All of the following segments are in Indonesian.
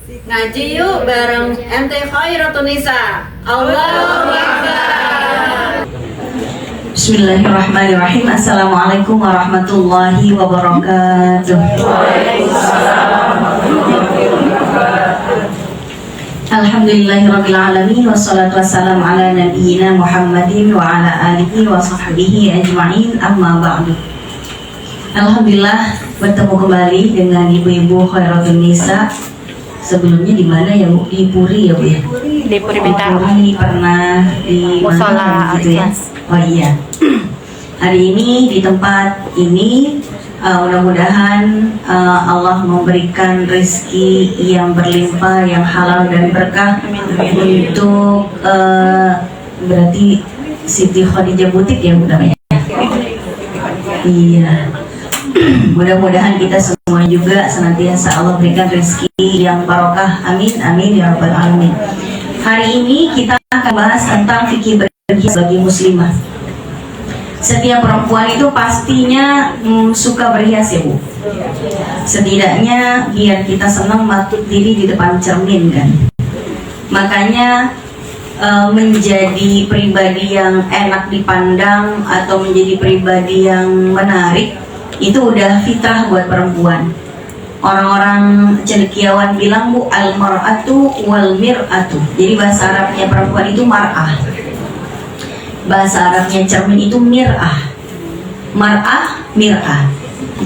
Ngaji yuk bareng MT Khairatul Nisa. Allahu Akbar. Bismillahirrahmanirrahim. Assalamualaikum warahmatullahi wabarakatuh. Alhamdulillahirabbil alamin wassalatu wassalamu ala nabiyyina Muhammadin wa ala alihi wa sahbihi ajma'in, amma ba'du. Alhamdulillah bertemu kembali dengan ibu-ibu Khairatul Nisa. Sebelumnya di mana ya Bu? Di Puri ya Bu ya? Di Puri Bintaro. Puri pernah di Musola gitu ya? Oh iya. Hari ini di tempat ini mudah-mudahan Allah memberikan rezeki yang berlimpah, yang halal dan berkah untuk berarti Siti Khadijah Butik ya Bu namanya. Iya. Mudah-mudahan kita semua juga senantiasa Allah berikan rezeki yang barokah. Amin amin ya rabbal alamin. Hari ini kita akan bahas tentang fikih berhias bagi muslimah. Setiap perempuan itu pastinya suka berhias ya Bu. Setidaknya biar kita senang matut diri di depan cermin kan. Makanya menjadi pribadi yang enak dipandang atau menjadi pribadi yang menarik itu udah fitrah buat perempuan. Orang-orang cendekiawan bilang Bu, al-mar'atu wal mir'atu. Jadi bahasa Arabnya perempuan itu mar'ah, bahasa Arabnya cermin itu mir'ah. Mar'ah, mir'ah,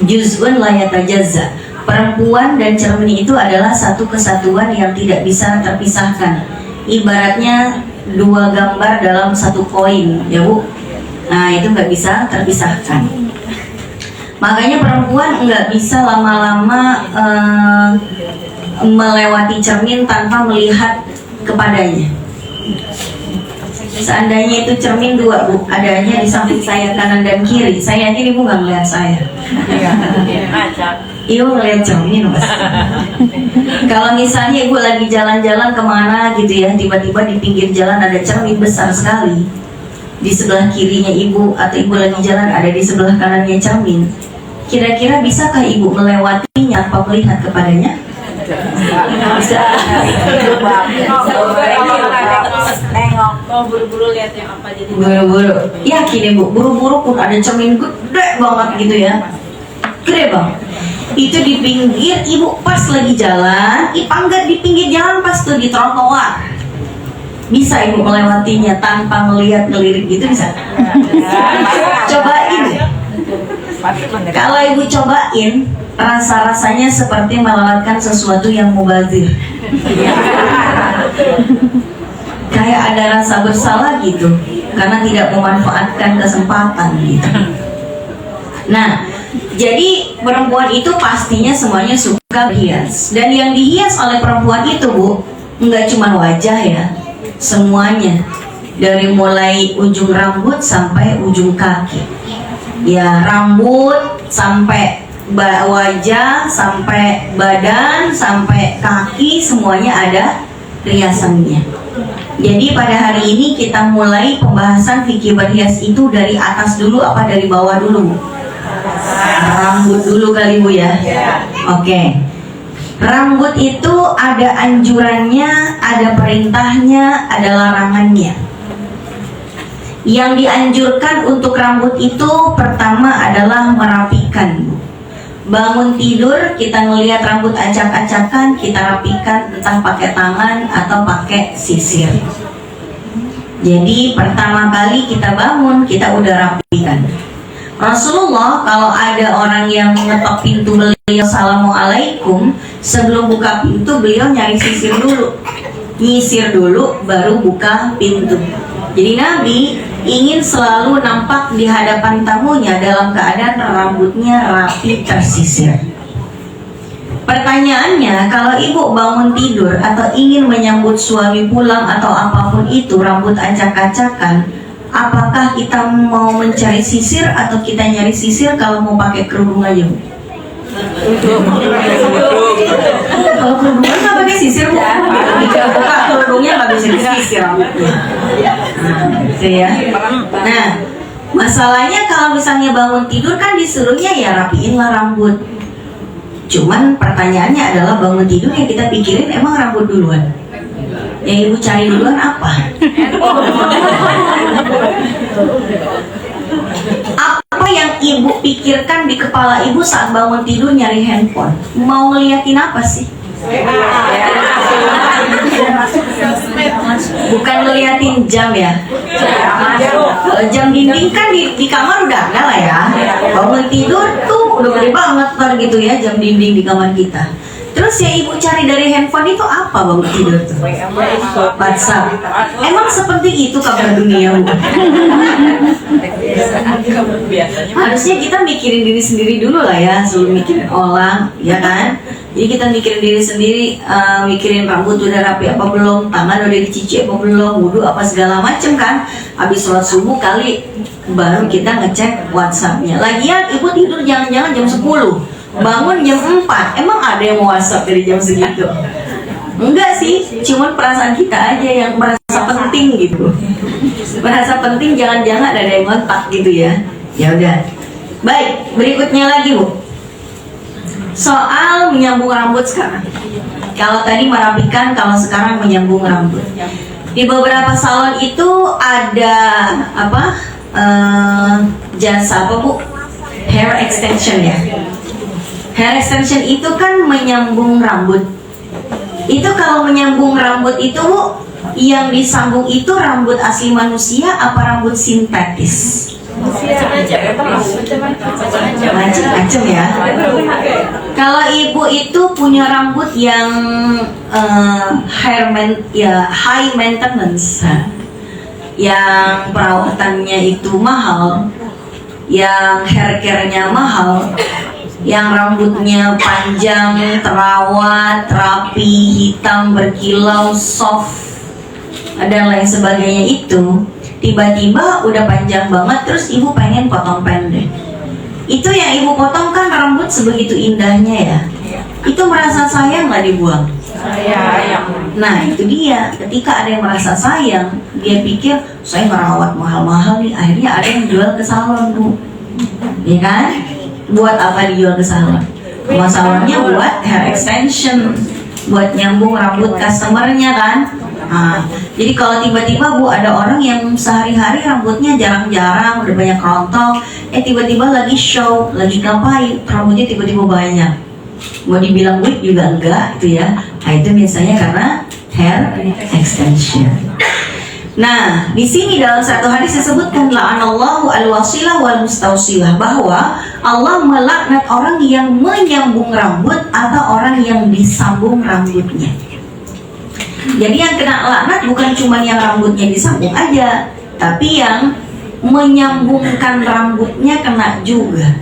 juz'un la yatajazza. Perempuan dan cermin itu adalah satu kesatuan yang tidak bisa terpisahkan. Ibaratnya dua gambar dalam satu koin ya Bu. Nah itu nggak bisa terpisahkan. Makanya perempuan nggak bisa lama-lama melewati cermin tanpa melihat kepadanya. Seandainya itu cermin dua Bu, adanya di samping saya kanan dan kiri, saya yakin Ibu nggak ngeliat saya. Ibu ngeliat cermin Mas. Kalau misalnya Ibu lagi jalan-jalan kemana gitu ya, tiba-tiba di pinggir jalan ada cermin besar sekali, di sebelah kirinya Ibu, atau Ibu lagi jalan ada di sebelah kanannya cermin, kira-kira bisakah Ibu melewatinya tanpa melihat kepadanya? Bisa. Nengok, mau buru-buru lihat yang apa jadi. Buru-buru. Yakin Ibu, buru-buru pun ada cermin gede banget gitu ya. Gede bang. Itu di pinggir, Ibu pas lagi jalan, panggat di pinggir jalan pas tuh di trotoar. Bisa Ibu melewatinya tanpa melihat ngelirik gitu bisa? Cobain. Kalau Ibu cobain, rasa-rasanya seperti melewatkan sesuatu yang mubazir. Kayak ada rasa bersalah gitu, karena tidak memanfaatkan kesempatan gitu. Nah, jadi perempuan itu pastinya semuanya suka berhias. Dan yang dihias oleh perempuan itu Bu, nggak cuma wajah ya, semuanya. Dari mulai ujung rambut sampai ujung kaki. Ya, rambut sampai wajah, sampai badan, sampai kaki, semuanya ada riasannya. Jadi pada hari ini kita mulai pembahasan fikih berhias itu dari atas dulu apa dari bawah dulu? Rambut dulu kali Bu ya. Oke. Rambut itu ada anjurannya, ada perintahnya, ada larangannya. Yang dianjurkan untuk rambut itu pertama adalah merapikan. Bangun tidur kita ngelihat rambut acak-acakan, kita rapikan entah pakai tangan atau pakai sisir. Jadi pertama kali kita bangun kita udah rapikan. Rasulullah kalau ada orang yang mengetok pintu beliau, assalamualaikum, sebelum buka pintu beliau nyari sisir dulu, nyisir dulu baru buka pintu. Jadi Nabi ingin selalu nampak di hadapan tamunya dalam keadaan rambutnya rapi tersisir. Pertanyaannya, kalau Ibu bangun tidur atau ingin menyambut suami pulang atau apapun itu rambut acak-acakan, apakah kita mau mencari sisir atau kita nyari sisir kalau mau pakai kerudung aja Bu? Kalau kerudungan nggak pakai sisir Bu, buka kerudungnya nggak bisa disisir rambutnya. Gitu ya. Nah, masalahnya kalau misalnya bangun tidur kan disuruhnya ya rapiinlah rambut. Cuman pertanyaannya adalah bangun tidur yang kita pikirin emang rambut duluan? Yang ibu cari duluan apa? Apa yang ibu pikirkan di kepala ibu saat bangun tidur nyari handphone? Mau ngeliatin apa sih? Bukan ngeliatin jam ya? Jam dinding kan di kamar udah ada lah ya. Bangun tidur tuh udah gede banget ntar gitu ya, jam dinding di kamar kita. Terus yang ibu cari dari handphone itu apa bangun tidur tuh? WhatsApp. Emang seperti itu kabar dunia? Harusnya kita mikirin diri sendiri dulu lah ya, sebelum mikirin orang, ya kan? Jadi kita mikirin diri sendiri, mikirin rambut udah rapi apa belum, tangan udah dicuci apa belum, wudhu apa segala macem kan. Habis sholat subuh kali baru kita ngecek WhatsAppnya. Lagian ibu tidur jangan-jangan jam 10, bangun jam 4. Emang ada yang mau WhatsApp dari jam segitu? Enggak sih, cuman perasaan kita aja yang merasa penting gitu. Merasa penting, jangan-jangan ada yang ngontak gitu ya. Ya udah. Baik, berikutnya lagi Bu. Soal menyambung rambut sekarang. Kalau tadi merapikan, kalau sekarang menyambung rambut. Di beberapa salon itu ada apa? Jasa apa Bu? Hair extension ya. Hair extension itu kan menyambung rambut. Itu kalau menyambung rambut itu Bu, yang disambung itu rambut asli manusia apa rambut sintetis? Macam-macam ya. Kalau ibu itu punya rambut yang high maintenance, yang perawatannya itu mahal, yang hair care-nya mahal, yang rambutnya panjang, terawat, rapi, hitam, berkilau, soft, dan lain sebagainya itu, tiba-tiba udah panjang banget terus ibu pengen potong pendek. Itu yang ibu potong kan rambut sebegitu indahnya ya. Itu merasa sayang nggak dibuang? Sayang. Nah itu dia, ketika ada yang merasa sayang, dia pikir saya merawat mahal-mahal nih, akhirnya ada yang jual ke salon Bu, ya kan? Buat apa dijual ke salon? Salonnya buat hair extension, buat nyambung rambut customernya kan. Nah, jadi kalau tiba-tiba Bu ada orang yang sehari-hari rambutnya jarang-jarang, udah banyak rontok, tiba-tiba lagi show, lagi ngapain, rambutnya tiba-tiba banyak. Mau dibilang wig juga enggak gitu ya. Nah itu biasanya karena hair extension. Nah, di sini dalam satu hadis disebutkan la'anallahu al-wasilah wal mustausilah, bahwa Allah melaknat orang yang menyambung rambut atau orang yang disambung rambutnya. Jadi yang kena laknat bukan cuma yang rambutnya disambung aja, tapi yang menyambungkan rambutnya kena juga.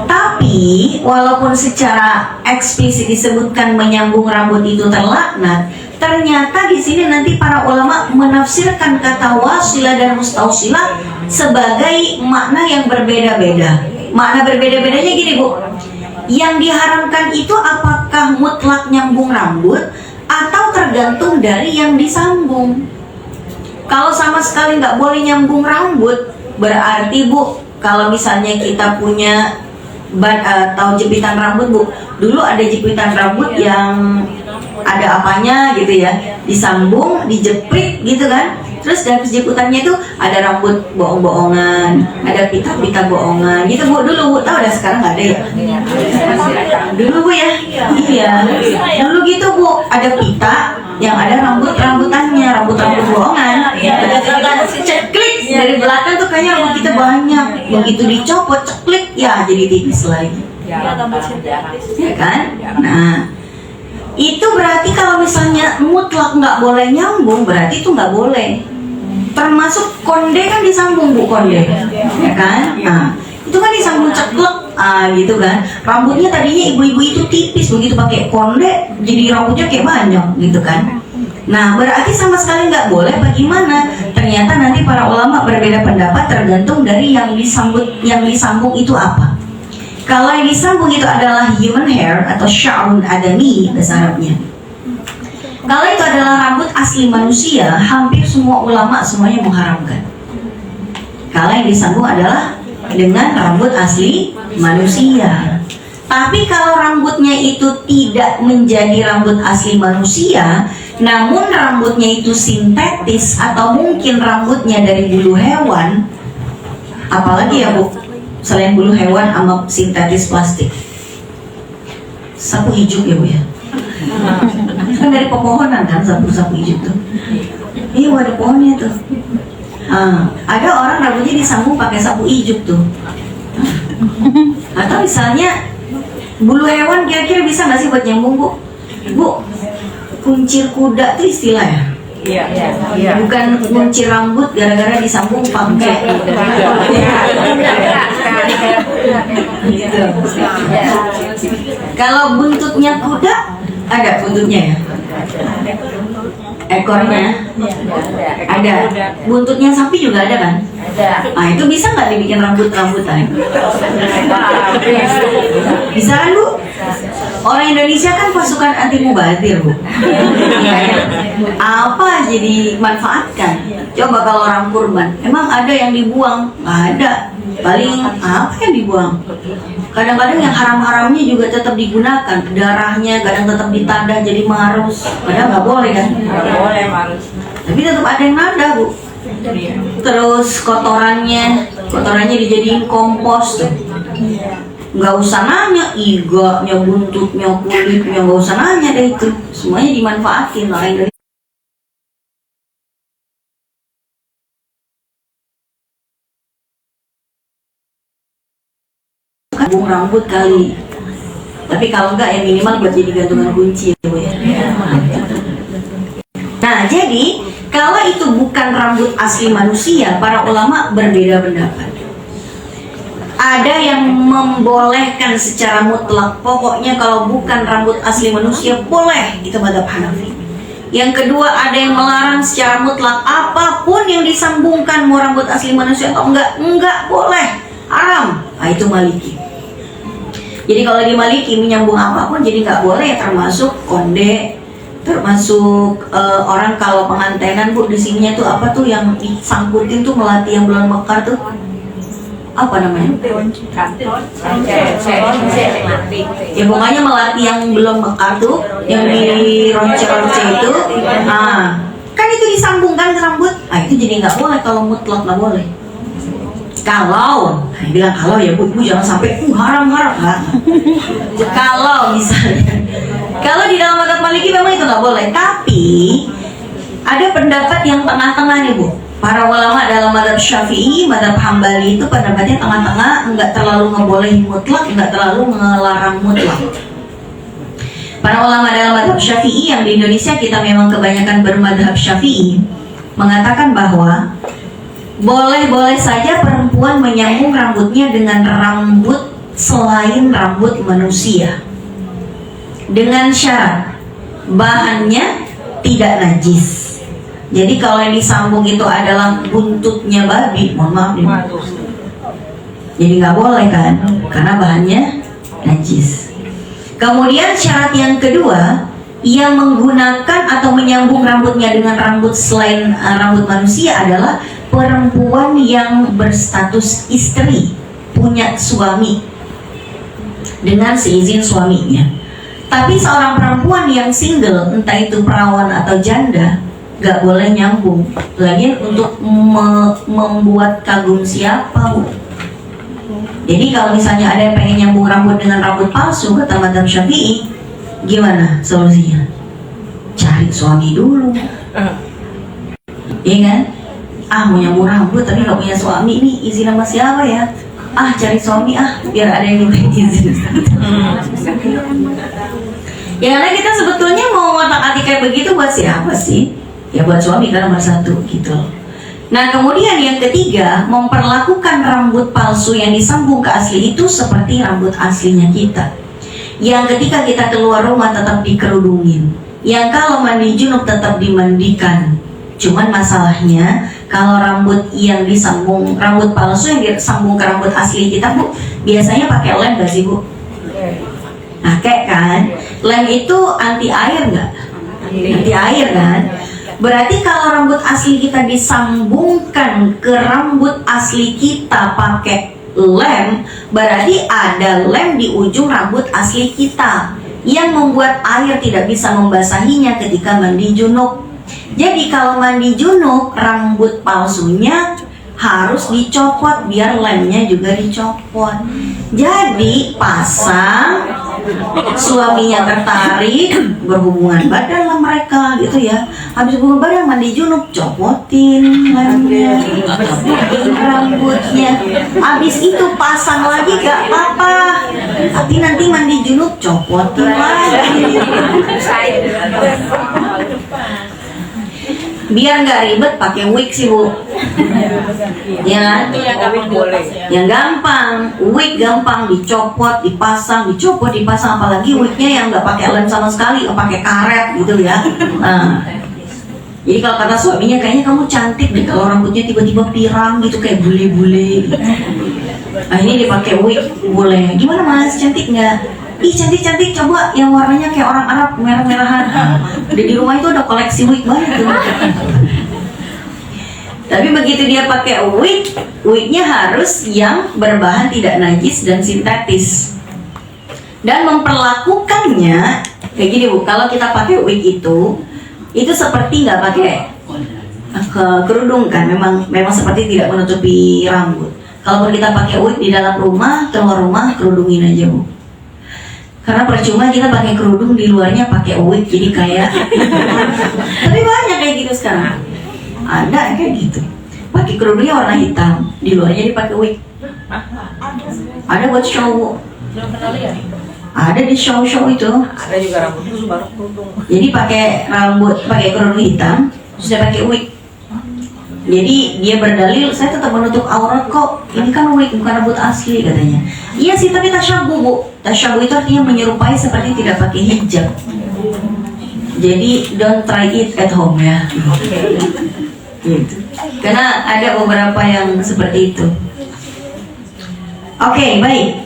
Tapi walaupun secara eksplisit disebutkan menyambung rambut itu terlaknat, ternyata di sini nanti para ulama menafsirkan kata wasilah dan mustausilah sebagai makna yang berbeda-beda. Makna berbeda-bedanya gini Bu, yang diharamkan itu apakah mutlak nyambung rambut atau tergantung dari yang disambung. Kalau sama sekali nggak boleh nyambung rambut, berarti Bu, kalau misalnya kita punya atau jepitan rambut Bu, dulu ada jepitan rambut yang ada apanya gitu ya, disambung, dijepit gitu kan. Terus dari jepitannya itu ada rambut bohong-bohongan, ada pita-pita bohongan gitu Bu, dulu Bu. Tahu dah, sekarang nggak ada ya? Dulu Bu ya? Iya. Dulu gitu Bu, ada pita yang ada rambut-rambutannya, rambut-rambut bohongan. Ceklik dari belakang tuh kayaknya rambut kita banyak. Begitu dicopot, ceklik ya jadi tipis lagi. Ya kan? Nah, itu berarti kalau misalnya mutlak nggak boleh nyambung, berarti itu nggak boleh. Termasuk konde kan disambung Bu, konde, ya kan? Nah, itu kan disambung ceklek, gitu kan? Rambutnya tadinya ibu-ibu itu tipis, begitu pakai konde, jadi rambutnya kayak banyak, gitu kan? Nah, berarti sama sekali nggak boleh. Bagaimana? Ternyata nanti para ulama berbeda pendapat tergantung dari yang disambung itu apa. Kalau yang disambung itu adalah human hair atau sya'run adami bahasa Arabnya. Kalau itu adalah rambut asli manusia, hampir semua ulama semuanya mengharamkan. Kalau yang disambung adalah dengan rambut asli manusia. Tapi kalau rambutnya itu tidak menjadi rambut asli manusia, namun rambutnya itu sintetis atau mungkin rambutnya dari bulu hewan, apalagi ya Bu, selain bulu hewan sama sintetis plastik, sapu ijuk ya Bu ya, kan dari pepohonan kan sapu ijuk tuh. Iya ada pohonnya tuh. Ada orang rambutnya disambung pakai sapu ijuk tuh. Atau misalnya bulu hewan kira-kira bisa nggak sih buat nyambung Bu? Bu, kuncir kuda tuh istilah ya? Iya. Bukan kuncir rambut gara-gara disambung pakai. Gitu. Kalau buntutnya kuda, ada buntutnya ya? Ekornya ada, buntutnya sapi juga ada kan? Nah itu bisa nggak dibikin rambut-rambutan? Bisa kan Bu? Orang Indonesia kan pasukan anti mubazir Bu. Apa jadi manfaatkan? Coba kalau orang kurban, emang ada yang dibuang? Nggak ada. Paling apa yang dibuang? Kadang-kadang yang haram-haramnya juga tetap digunakan, darahnya kadang tetap ditadah jadi marus, padahal nggak boleh kan? Nggak boleh marus. Tapi tetap ada yang nada Bu. Terus kotorannya dijadiin kompos tuh. Nggak usah nanya iganya, buntutnya, kulitnya, nggak usah nanya deh itu, semuanya dimanfaatin lah dari bung rambut kali. Tapi kalau enggak ya minimal buat jadi gantungan kunci ya Bu ya. Nah jadi kalau itu bukan rambut asli manusia, para ulama berbeda pendapat. Ada yang membolehkan secara mutlak, pokoknya kalau bukan rambut asli manusia boleh, itu mazhab Hanafi. Yang kedua ada yang melarang secara mutlak, apapun yang disambungkan mau rambut asli manusia atau enggak boleh, haram. Nah itu Maliki. Jadi kalau di Maliki menyambung apapun jadi nggak boleh ya, termasuk konde, termasuk orang kalau pengantenan Bu, di sininya tuh apa tuh yang disangkutin tuh melati yang belum mekar tuh, apa namanya? Ya pokoknya melati yang belum mekar tuh, yang di ronce-ronce itu, kan itu disambungkan ke rambut, itu jadi nggak boleh, kalau mutlak nggak boleh. Kalau, bilang kalau ya Bu jangan sampai haram-haram lah. Kalau misalnya, kalau di dalam mazhab Maliki memang itu nggak boleh, tapi ada pendapat yang tengah-tengah nih Bu. Para ulama dalam mazhab Syafi'i, mazhab Hambali itu pendapatnya tengah-tengah, nggak terlalu ngebolehin mutlak, nggak terlalu ngelarang mutlak. Para ulama dalam mazhab Syafi'i yang di Indonesia kita memang kebanyakan bermadhab Syafi'i mengatakan bahwa boleh-boleh saja perempuan menyambung rambutnya dengan rambut selain rambut manusia, dengan syarat bahannya tidak najis. Jadi kalau yang disambung itu adalah buntutnya babi, mohon maaf nih, jadi nggak boleh kan, karena bahannya najis. Kemudian syarat yang kedua, yang menggunakan atau menyambung rambutnya dengan rambut selain rambut manusia adalah perempuan yang berstatus istri, punya suami dengan seizin suaminya. Tapi seorang perempuan yang single, entah itu perawan atau janda, gak boleh nyambung. Lagian untuk membuat kagum siapa Bu? Jadi kalau misalnya ada yang pengen nyambung rambut dengan rambut palsu, kata mazhab Syafi'i, gimana solusinya? Cari suami dulu, iya kan? Mau nyambung rambut tapi gak punya suami, ini izin sama siapa ya? Cari suami biar ada yang minta izin. Ya karena kita sebetulnya mau ngotak-atik kayak begitu buat siapa sih? Ya buat suami kan nomor satu gitu. Nah kemudian yang ketiga, memperlakukan rambut palsu yang disambung ke asli itu seperti rambut aslinya kita, yang ketika kita keluar rumah tetap dikerudungin, yang kalau mandi junub tetap dimandikan. Cuman masalahnya kalau rambut yang disambung, rambut palsu yang disambung ke rambut asli kita Bu, biasanya pakai lem gak sih Bu? Pakai kan? Lem itu anti air nggak? Anti air kan? Berarti kalau rambut asli kita disambungkan ke rambut asli kita pakai lem, berarti ada lem di ujung rambut asli kita yang membuat air tidak bisa membasahinya ketika mandi junub. Jadi kalau mandi junub, rambut palsunya harus dicopot biar lemnya juga dicopot. Jadi pasang, suaminya tertarik, berhubungan badan lah mereka gitu ya. Habis berhubungan badan mandi junub, copotin lemnya, copotin rambutnya. Habis itu pasang lagi gak apa-apa. Tapi nanti mandi junub, copotin lagi. Biar nggak ribet pakai wig sih Bu, ya kan? Itu yang gampang boleh. Yang gampang, wig gampang dicopot, dipasang, dicopot, dipasang. Apalagi wignya yang nggak pakai lem sama sekali, pakai karet gitu ya. Nah, jadi kalau kata suaminya kayaknya kamu cantik deh kalau rambutnya tiba-tiba pirang gitu kayak bule-bule. Nah ini dipakai wig boleh. Gimana Mas, cantik nggak? Ih cantik-cantik, coba yang warnanya kayak orang Arab, merah-merahan. Di rumah itu ada koleksi wig banyak tuh. Tapi begitu dia pakai wig, wignya harus yang berbahan tidak najis dan sintetis. Dan memperlakukannya kayak gini Bu, kalau kita pakai wig itu seperti nggak pakai kerudung kan, memang seperti tidak menutupi rambut. Kalau kita pakai wig di dalam rumah, keluar rumah kerudungin aja Bu. Karena percuma kita pakai kerudung di luarnya pakai wig, jadi kayak tapi banyak kayak gitu sekarang. Ada kayak gitu. Pakai kerudungnya warna hitam, di luarnya dipakai wig. Ada buat show. Belum pernah lihat. Ada di show-show itu. Ada juga rambut khusus baru kerudung. Jadi pakai kerudung hitam, sudah pakai wig. Jadi dia berdalil, saya tetap menutup aurat kok. Ini kan wig, bukan rambut asli katanya. Iya sih, tapi tasyabuh Bu. Tasyabuh itu artinya menyerupai seperti tidak pakai hijab. Jadi don't try it at home ya. Gitu. Karena ada beberapa yang seperti itu. Oke, baik.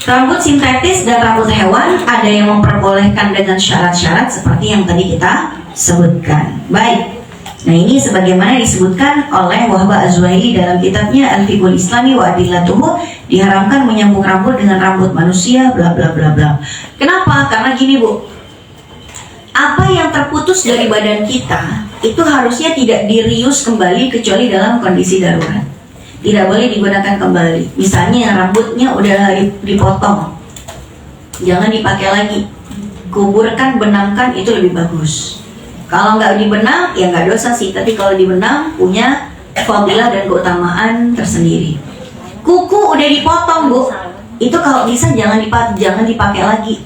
Rambut sintetis dan rambut hewan ada yang memperbolehkan dengan syarat-syarat seperti yang tadi kita sebutkan. Baik. Nah ini sebagaimana disebutkan oleh Wahbah Az-Zuhaili dalam kitabnya Al-Fiqhul Islami wa Adillatuhu, diharamkan menyambung rambut dengan rambut manusia bla bla bla bla. Kenapa? Karena gini Bu, apa yang terputus dari badan kita itu harusnya tidak dirius kembali kecuali dalam kondisi darurat. Tidak boleh digunakan kembali. Misalnya rambutnya udah dipotong, jangan dipakai lagi. Kuburkan, benamkan, itu lebih bagus. Kalau nggak dibenam, ya nggak dosa sih. Tapi kalau dibenam, punya fadilah dan keutamaan tersendiri. Kuku udah dipotong Bu, itu kalau bisa jangan dipakai lagi.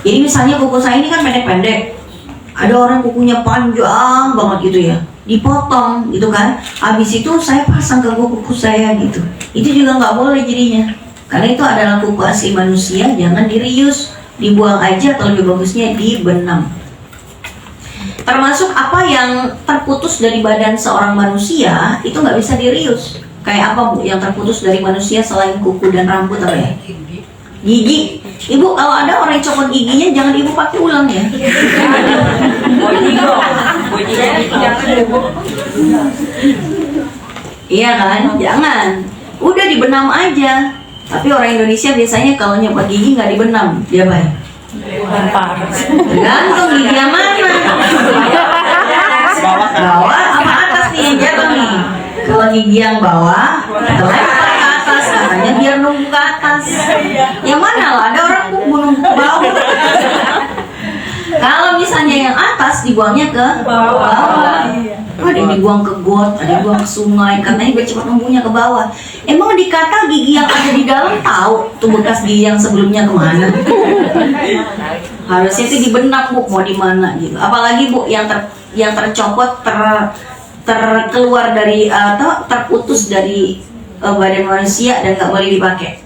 Jadi misalnya kuku saya ini kan pendek-pendek, ada orang kukunya panjang banget gitu ya, dipotong gitu kan. Habis itu saya pasang ke kuku saya gitu. Itu juga nggak boleh jadinya, karena itu adalah kuku asli manusia. Jangan dirius, dibuang aja atau lebih bagusnya dibenam. Termasuk apa yang terputus dari badan seorang manusia itu nggak bisa dirius. Kayak apa Bu yang terputus dari manusia selain kuku dan rambut apa ya? Gigi. Ibu kalau ada orang yang copot giginya jangan Ibu pakai ulang ya. Iya kan? Jangan. Udah dibenam aja. Tapi orang Indonesia biasanya kalau nyopot gigi nggak dibenam, dia baik. Tergantung gigi yang mana. Bawah apa atas nih yang jatuh nih? Kalau gigi yang bawah, terlempar ke atas, katanya biar nunggu ke atas. Yang mana lah? Ada orang nunggu ke bawah. Kalau misalnya yang atas dibuangnya ke bawah. Ada yang dibuang ke got, ada yang dibuang ke sungai, katanya biar cepat nunggunya ke bawah. Emang dikata gigi yang ada di dalam tahu tuh bekas gigi yang sebelumnya kemana? Harusnya itu dibenam Bu, mau di mana gitu. Apalagi Bu yang tercopot, terkeluar dari atau terputus dari badan manusia dan nggak boleh dipakai.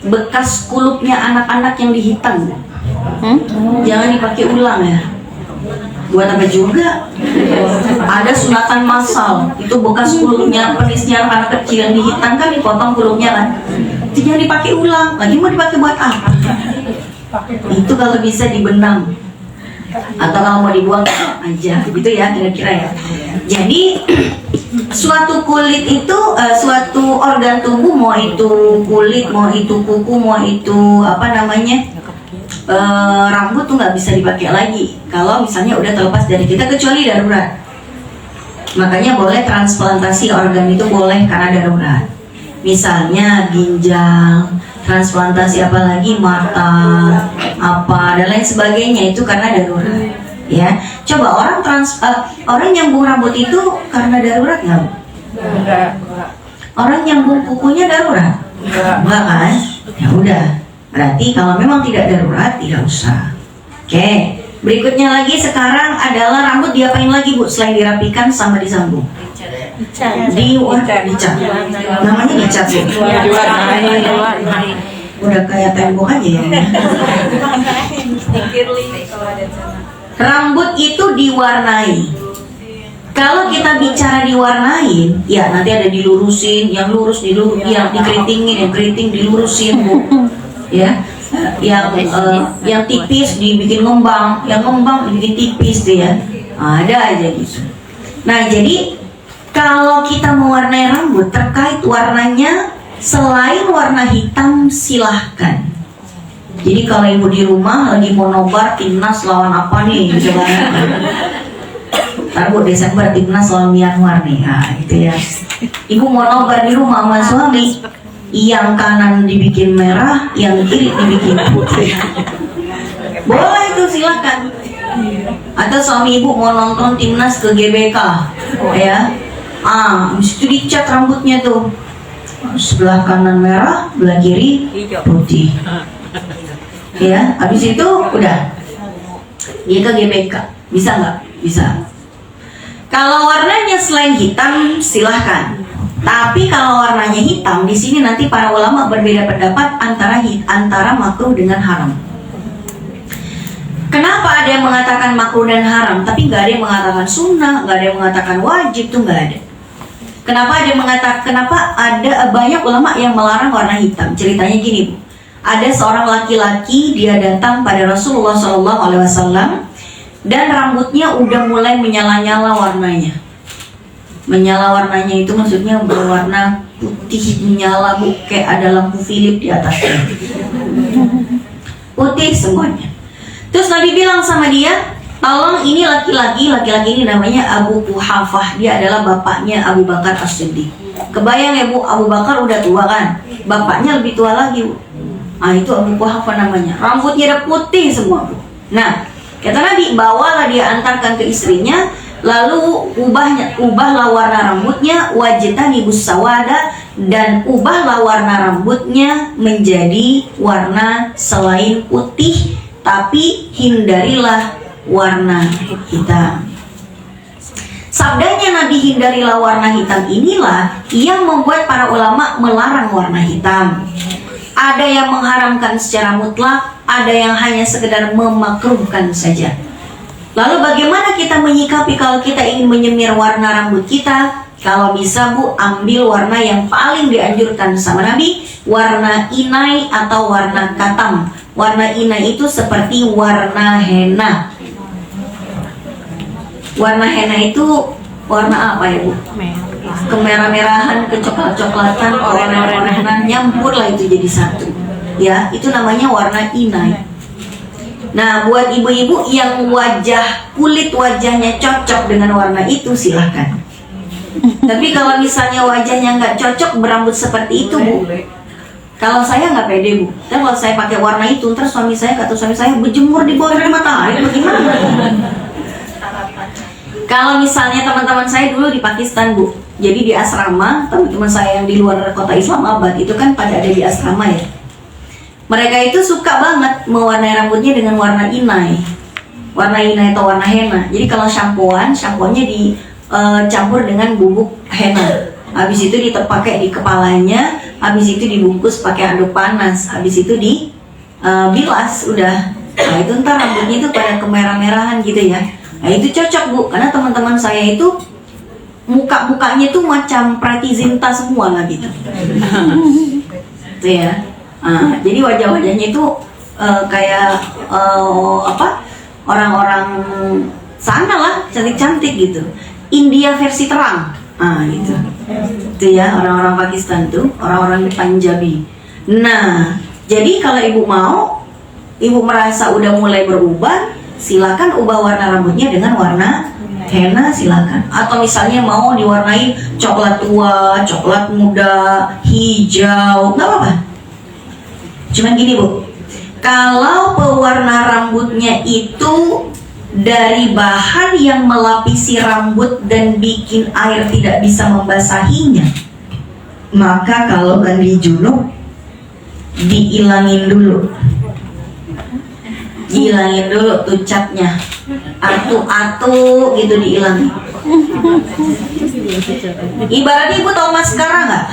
Bekas kulupnya anak-anak yang dihitam, jangan dipakai ulang ya. Buat apa juga? Ada sunatan massal, itu bekas kulupnya penisnya anak kecil yang dihitam kan, dipotong kulupnya kan. Itu jangan dipakai ulang. Lagi mau dipakai buat apa? Itu kalau bisa dibenam. atau kalau mau dibuang aja gitu ya kira-kira ya. Jadi suatu kulit itu suatu organ tubuh, mau itu kulit, mau itu kuku, mau itu apa namanya rambut tuh nggak bisa dipakai lagi kalau misalnya udah terlepas dari kita kecuali darurat. Makanya boleh transplantasi organ itu boleh karena darurat. Misalnya ginjal, transplantasi apalagi mata, apa dan lain sebagainya itu karena darurat. Ya, coba orang nyambung rambut itu karena darurat nggak? Enggak. Orang nyambung kukunya darurat? Enggak kan? Ya udah. Berarti kalau memang tidak darurat tidak usah. Oke. Berikutnya lagi sekarang adalah rambut diapain lagi Bu selain dirapikan sama disambung? Dicat. Namanya dicat Bu. Udah kayak tembok aja ya. Rambut itu diwarnai. Kalau kita bicara diwarnain, ya nanti ada dilurusin, yang lurus yang dikeritingin, yang keriting dilurusin Bu. Ya. Yang tipis dibikin ngembang, yang ngembang dibikin tipis tuh ya. Ada aja gitu. Nah, jadi kalau kita mewarnai rambut terkait warnanya selain warna hitam silahkan. Jadi kalau ibu di rumah lagi mau nobar timnas lawan apa nih coba. Ntar Bu Desember timnas lawan Myanmar nih. Nah, gitu ya. Ibu mau nobar di rumah sama suami, yang kanan dibikin merah, yang kiri dibikin putih. Boleh itu silakan. Atau suami ibu mau nonton timnas ke GBK, ya. Habis itu dicat rambutnya tuh. Sebelah kanan merah, sebelah kiri putih. Ya, habis itu udah. Dia ke GBK. Bisa nggak? Bisa. Kalau warnanya selain hitam, silahkan. Tapi kalau warnanya hitam, di sini nanti para ulama berbeda pendapat antara makruh dengan haram. Kenapa ada yang mengatakan makruh dan haram, tapi nggak ada yang mengatakan sunnah, nggak ada yang mengatakan wajib, tuh nggak ada. Kenapa ada banyak ulama yang melarang warna hitam? Ceritanya gini Bu, ada seorang laki-laki dia datang pada Rasulullah SAW dan rambutnya udah mulai menyala-nyala warnanya. Menyala warnanya itu maksudnya berwarna putih menyala Bu, kayak ada lampu Philip di atasnya. Putih semuanya. Terus Nabi bilang sama dia, tolong ini laki-laki ini namanya Abu Quhafah. Dia adalah bapaknya Abu Bakar As-Siddiq. Kebayang ya Bu, Abu Bakar udah tua kan, bapaknya lebih tua lagi Bu. Itu Abu Quhafah namanya. Rambutnya udah putih semua Bu. Nah, kata Nabi, bawalah dia, antarkan ke istrinya. Lalu ubahlah warna rambutnya, wajtanibus sawada, dan ubahlah warna rambutnya menjadi warna selain putih, tapi hindarilah warna hitam. Sabdanya Nabi hindarilah warna hitam inilah yang membuat para ulama melarang warna hitam. Ada yang mengharamkan secara mutlak, ada yang hanya sekedar memakruhkan saja. Lalu bagaimana kita menyikapi kalau kita ingin menyemir warna rambut kita? Kalau bisa Bu, ambil warna yang paling dianjurkan sama Nabi, warna inai atau warna katam. Warna inai itu seperti warna henna. Warna henna itu warna apa ya Bu? Kemerah-merahan, kecoklat-coklatan, oren-orenan, nyampur lah itu jadi satu. Ya, itu namanya warna inai. Nah, buat ibu-ibu yang kulit wajahnya cocok dengan warna itu silahkan. Tapi kalau misalnya wajahnya nggak cocok berambut seperti itu Bu, kalau saya nggak pede Bu. Dan kalau saya pakai warna itu, ntar suami saya kata suami saya berjemur di bawah matahari, bagaimana? Kalau misalnya teman-teman saya dulu di Pakistan Bu, jadi di asrama, teman-teman saya yang di luar kota Islamabad itu kan pada ada di asrama ya. Mereka itu suka banget mewarnai rambutnya dengan warna inai atau warna henna. Jadi kalau shampoannya dicampur dengan bubuk henna. Habis itu dipakai di kepalanya, habis itu dibungkus pakai anduk panas, habis itu dibilas udah. Nah itu ntar rambutnya itu pada kemerah-merahan gitu ya. Nah itu cocok Bu, karena teman-teman saya itu mukanya tuh macam Prati Zinta semua lah gitu. Tuh ya. Jadi wajah-wajahnya itu kayak orang-orang sana lah, cantik-cantik gitu. India versi terang. Gitu. Itu ya orang-orang Pakistan tuh, orang-orang Punjabi. Nah, jadi kalau ibu mau, ibu merasa udah mulai berubah, silakan ubah warna rambutnya dengan warna henna, silakan. Atau misalnya mau diwarnai coklat tua, coklat muda, hijau, nggak apa-apa. Cuman gini bu, kalau pewarna rambutnya itu dari bahan yang melapisi rambut dan bikin air tidak bisa membasahinya, maka kalau mandi junub diilangin dulu. Dihilangin dulu tuh catnya, atu-atu gitu diilangin. Ibaratnya ibu tahu maskara nggak?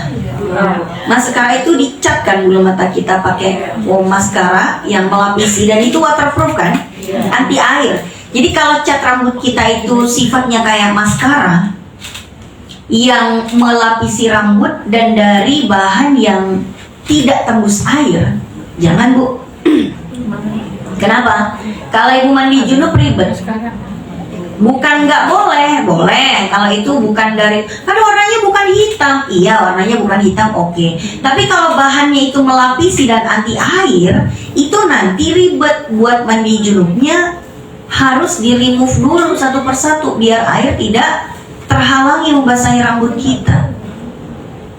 Maskara itu dicat kan bulu mata kita pakai maskara yang melapisi, dan itu waterproof kan, anti air. Jadi kalau cat rambut kita itu sifatnya kayak maskara yang melapisi rambut dan dari bahan yang tidak tembus air, jangan bu. Kenapa? Kalau ibu mandi junub ribet. Bukan nggak boleh, boleh. Kalau itu bukan dari, kan warnanya bukan hitam. Iya, warnanya bukan hitam, oke. Tapi kalau bahannya itu melapisi dan anti air, itu nanti ribet. Buat mandi junubnya harus di remove dulu satu persatu biar air tidak terhalangi membasahi rambut kita.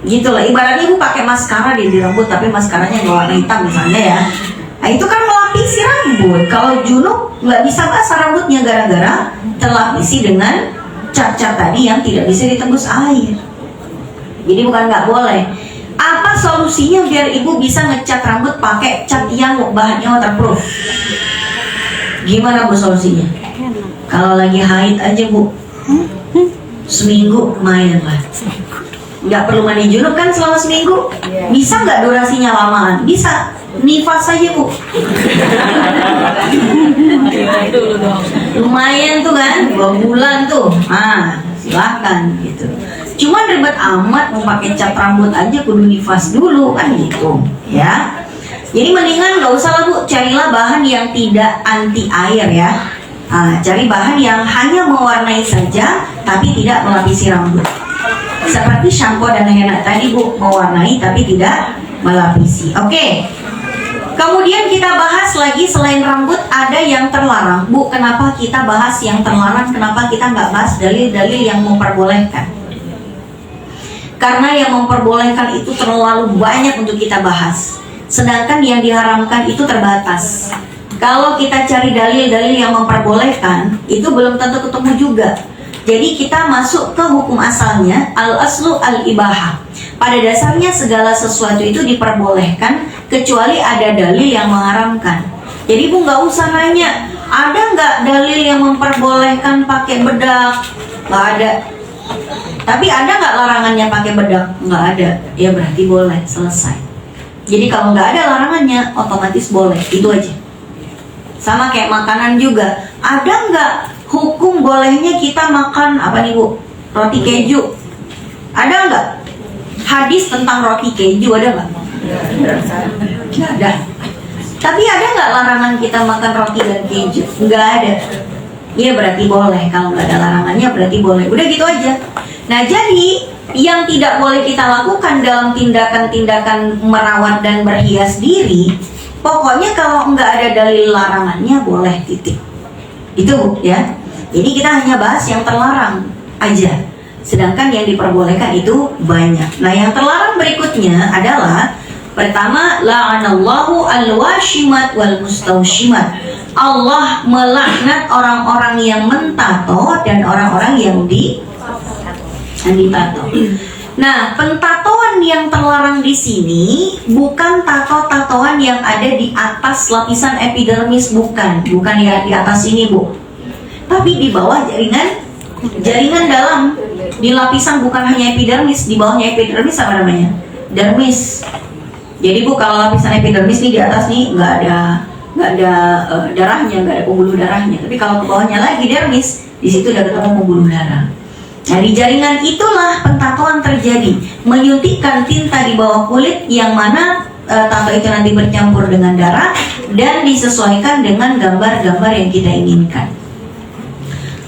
Gitu lah. Ibaratnya ibu pakai maskara di rambut, tapi maskaranya nggak warna hitam misalnya ya. Nah itu kan melapisi rambut. Kalau junub nggak bisa basah rambutnya gara-gara terlapisi dengan cat-cat tadi yang tidak bisa ditembus air. Jadi bukan nggak boleh. Apa solusinya biar ibu bisa ngecat rambut pakai cat yang bahannya waterproof? Gimana bu solusinya? Kalau lagi haid aja bu, seminggu main lah. Nggak perlu mandi junub kan selama seminggu? Bisa nggak durasinya lamaan? Bisa. Nifas saja bu. Lumayan tuh kan, 2 bulan tuh. Silahkan gitu. Cuman ribet amat mau pakai cat rambut aja kudu nifas dulu kan gitu ya. Jadi mendingan nggak usah lah bu, carilah bahan yang tidak anti air ya. Cari bahan yang hanya mewarnai saja tapi tidak melapisi rambut. Seperti shampoo dan henna tadi bu, mewarnai tapi tidak melapisi. Oke. Kemudian kita bahas lagi selain rambut ada yang terlarang. Bu, kenapa kita bahas yang terlarang? Kenapa kita nggak bahas dalil-dalil yang memperbolehkan? Karena yang memperbolehkan itu terlalu banyak untuk kita bahas. Sedangkan yang diharamkan itu terbatas. Kalau kita cari dalil-dalil yang memperbolehkan, itu belum tentu ketemu juga. Jadi kita masuk ke hukum asalnya, al-aslu al-ibahah. Pada dasarnya segala sesuatu itu diperbolehkan kecuali ada dalil yang mengharamkan. Jadi bu nggak usah nanya, ada nggak dalil yang memperbolehkan pakai bedak? Nggak ada. Tapi ada nggak larangannya pakai bedak? Nggak ada. Ya berarti boleh, selesai. Jadi kalau nggak ada larangannya, otomatis boleh. Itu aja. Sama kayak makanan juga. Ada nggak hukum bolehnya kita makan apa nih bu? Roti keju. Ada nggak? Hadis tentang roti keju ada nggak? Nggak ada. Tapi ada nggak larangan kita makan roti dan keju? Nggak ada. Iya berarti boleh. Kalau nggak ada larangannya berarti boleh. Udah gitu aja. Nah jadi yang tidak boleh kita lakukan dalam tindakan-tindakan merawat dan berhias diri, pokoknya kalau nggak ada dalil larangannya boleh, titik. Itu ya. Jadi kita hanya bahas yang terlarang aja. Sedangkan yang diperbolehkan itu banyak. Nah yang terlarang berikutnya adalah pertama, la'anallahu al-washimat wal mustawshimat. Allah melaknat orang-orang yang mentato dan orang-orang yang ditato. Nah, pentatoan yang terlarang di sini bukan tato-tatoan yang ada di atas lapisan epidermis, bukan yang di atas ini bu. Tapi di bawah jaringan dalam, di lapisan bukan hanya epidermis, di bawahnya epidermis apa namanya? Dermis. Jadi bu kalau lapisan epidermis nih di atas nih nggak ada darahnya, nggak ada pembuluh darahnya. Tapi kalau ke bawahnya lagi dermis, di situ udah ketemu pembuluh darah. Nah di jaringan itulah pentatoan terjadi, menyuntikkan tinta di bawah kulit yang mana tato itu nanti bercampur dengan darah dan disesuaikan dengan gambar-gambar yang kita inginkan.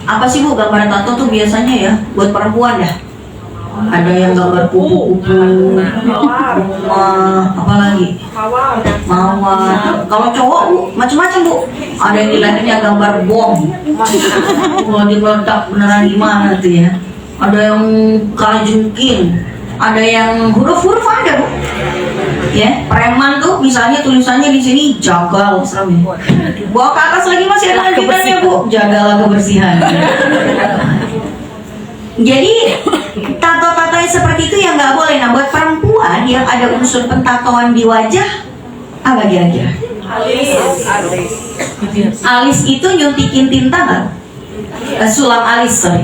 Apa sih Bu gambar tato tuh biasanya ya buat perempuan ya? Ada yang gambar kupu-kupu, bunga, apa lagi? Mawar. Kalau cowok Bu, macam-macam Bu. Ada yang dilihatnya gambar bom. Kalau dimeledak beneran gimana tuh ya? Ada yang kalajengking, ada yang huruf-huruf ada Bu. Ya, preman tuh misalnya tulisannya di sini jagal, serem ya. Bawa ke atas lagi masih ada lanjutannya Bu, jagalah kebersihan. Jadi tato-tato yang seperti itu yang nggak boleh. Nah buat perempuan yang ada unsur pentatoan di wajah, apa kira-kira? Alis itu nyuntikin tinta nggak? Sulam alis, sorry.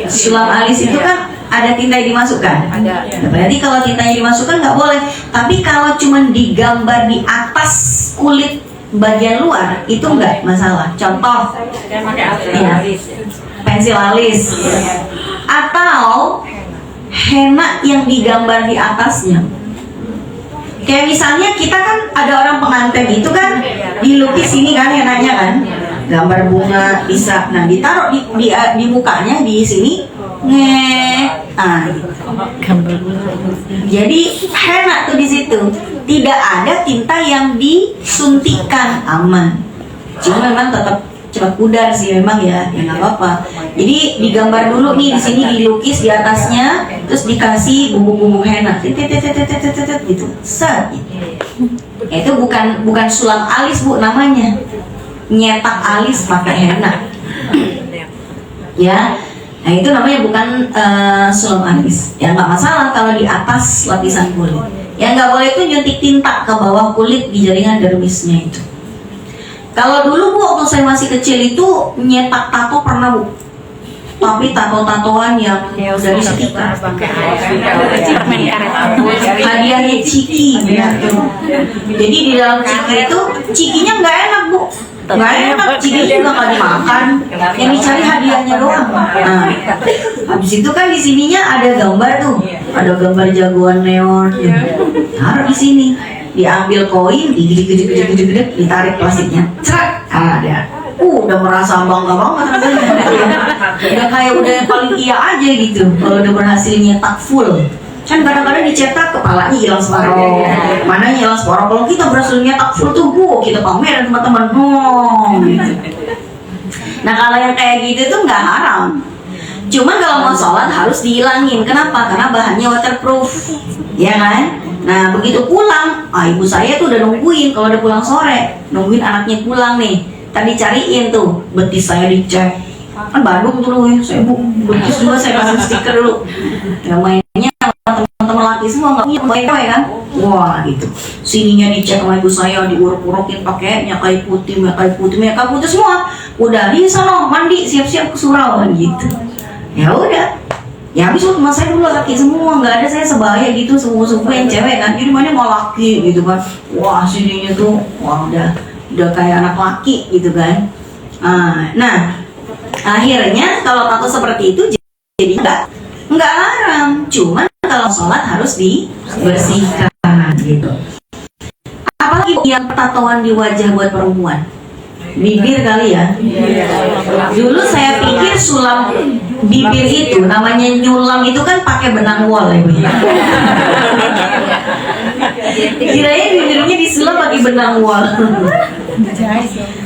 Sulam alis itu kan ada tinta yang dimasukkan. Nah, berarti kalau tintanya dimasukkan nggak boleh. Tapi kalau cuma digambar di atas kulit bagian luar itu nggak masalah. Contoh, ya, pensil alis atau henna yang digambar di atasnya. Kayak misalnya kita kan ada orang pengantin itu kan dilukis ini kan hennanya kan, gambar bunga bisa, nah ditaruh di mukanya di sini, gitu. Jadi henna tuh di situ tidak ada tinta yang disuntikan, aman. Cuma memang tetap cepat pudar sih memang ya nggak apa-apa. Jadi digambar dulu nih di sini, dilukis di atasnya, terus dikasih bumbu-bumbu henna, gitu, set. Itu bukan sulam alis Bu namanya, nyetak alis pakai henna. Ya, nah itu namanya bukan sulam alis. Ya nggak masalah kalau di atas lapisan kulit. Yang nggak boleh itu nyuntik tinta ke bawah kulit di jaringan dermisnya itu. Kalau dulu Bu waktu saya masih kecil itu nyetak tato pernah Bu, tapi tato-tatoan yang dari stiker, hadiahnya ciki gitu. Jadi di dalam ciki itu cikinya nggak enak Bu, nggak enak, ciki juga nggak dimakan, yang dicari hadiahnya doang. Nah, habis itu kan di sininya ada gambar tuh, ada gambar jagoan neon, taruh di sini. Diambil koin, digede, ditarik plastiknya, cerak, ada. Udah merasa bangga banget, udah kayak udah yang paling iya aja gitu. Kalau udah berhasil nyetak full, kan kadang-kadang dicetak kepalanya hilang separuh, mananya hilang separuh. Kalau kita berhasil nyetak full tuh, kita pamerin teman-teman, gitu. Nah kalau yang kayak gitu tuh nggak haram. Cuman kalau mau sholat harus dihilangin. Kenapa? Karena bahannya waterproof, ya kan? Nah begitu pulang, ibu saya tuh udah nungguin. Kalau udah pulang sore, nungguin anaknya pulang nih. Tadi cariin tuh betis saya dicek. Kan Bandung tuh loh ya, saya Bu betis juga saya kasih stiker dulu. Ya mainnya teman-teman laki semua nggak punya cewek kan? Wah gitu. Sininya dicek sama ibu saya, diuruk-urukin pakai minyak putih semua. Udah di sana mandi, siap-siap ke surau kan gitu. Ya udah, ya habis rumah saya dulu laki semua, nggak ada saya sebaya gitu, sepupu yang cewek kan, jadi mana mau laki gitu kan. Wah sininya tuh, wah udah kayak anak laki gitu kan. Nah akhirnya kalau tato seperti itu jadi nggak haram, cuman kalau sholat harus dibersihkan gitu. Apalagi yang tatoan di wajah buat perempuan, bibir kali ya. Dulu saya pikir sulam bibir itu namanya nyulam itu kan pakai benang wol ya. Kirain bibirnya disulam pakai benang wol.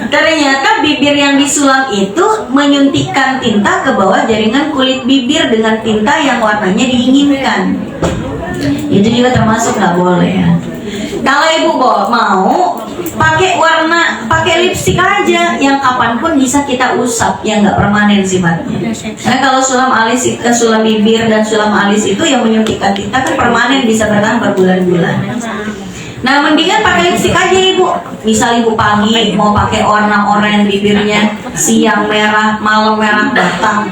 Ternyata bibir yang disulam itu menyuntikkan tinta ke bawah jaringan kulit bibir dengan tinta yang warnanya diinginkan. Itu juga termasuk nggak boleh ya. Kalau ibu mau pakai lipstik aja yang kapanpun bisa kita usap, yang nggak permanen sifatnya. Karena kalau sulam alis, sulam bibir dan sulam alis itu yang menyuntikkan tinta kan permanen, bisa bertahan berbulan-bulan. Nah mendingan pakai lipstik aja ibu. Misal ibu pagi mau pakai warna oranye bibirnya, siang merah, malam merah bata.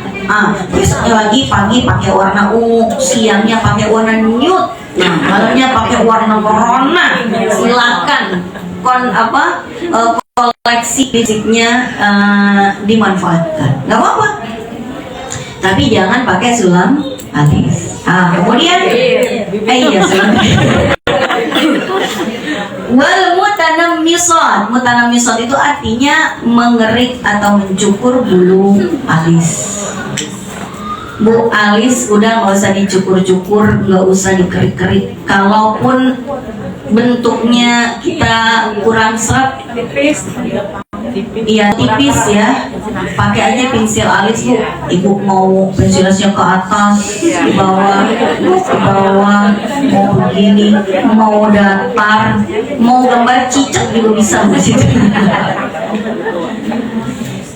Besoknya lagi pagi pakai warna ungu, siangnya pakai warna nude. Nah, malamnya pakai warna corona. Silakan koleksi lipstiknya dimanfaatkan, nggak apa-apa. Tapi jangan pakai sulam alis. Kemudian sulam. Wal mutanammi Mutanamisot. Mutanamisot itu artinya mengerik atau mencukur bulu alis. Bu, alis udah nggak usah dicukur-cukur, nggak usah dikerik-kerik. Kalaupun bentuknya kita kurang seret, iya tipis ya, pakai aja pensil alis bu. Ibu mau pensilnya ke atas, ke bawah, mau begini, mau datar, mau gambar cicak juga bisa bu situ.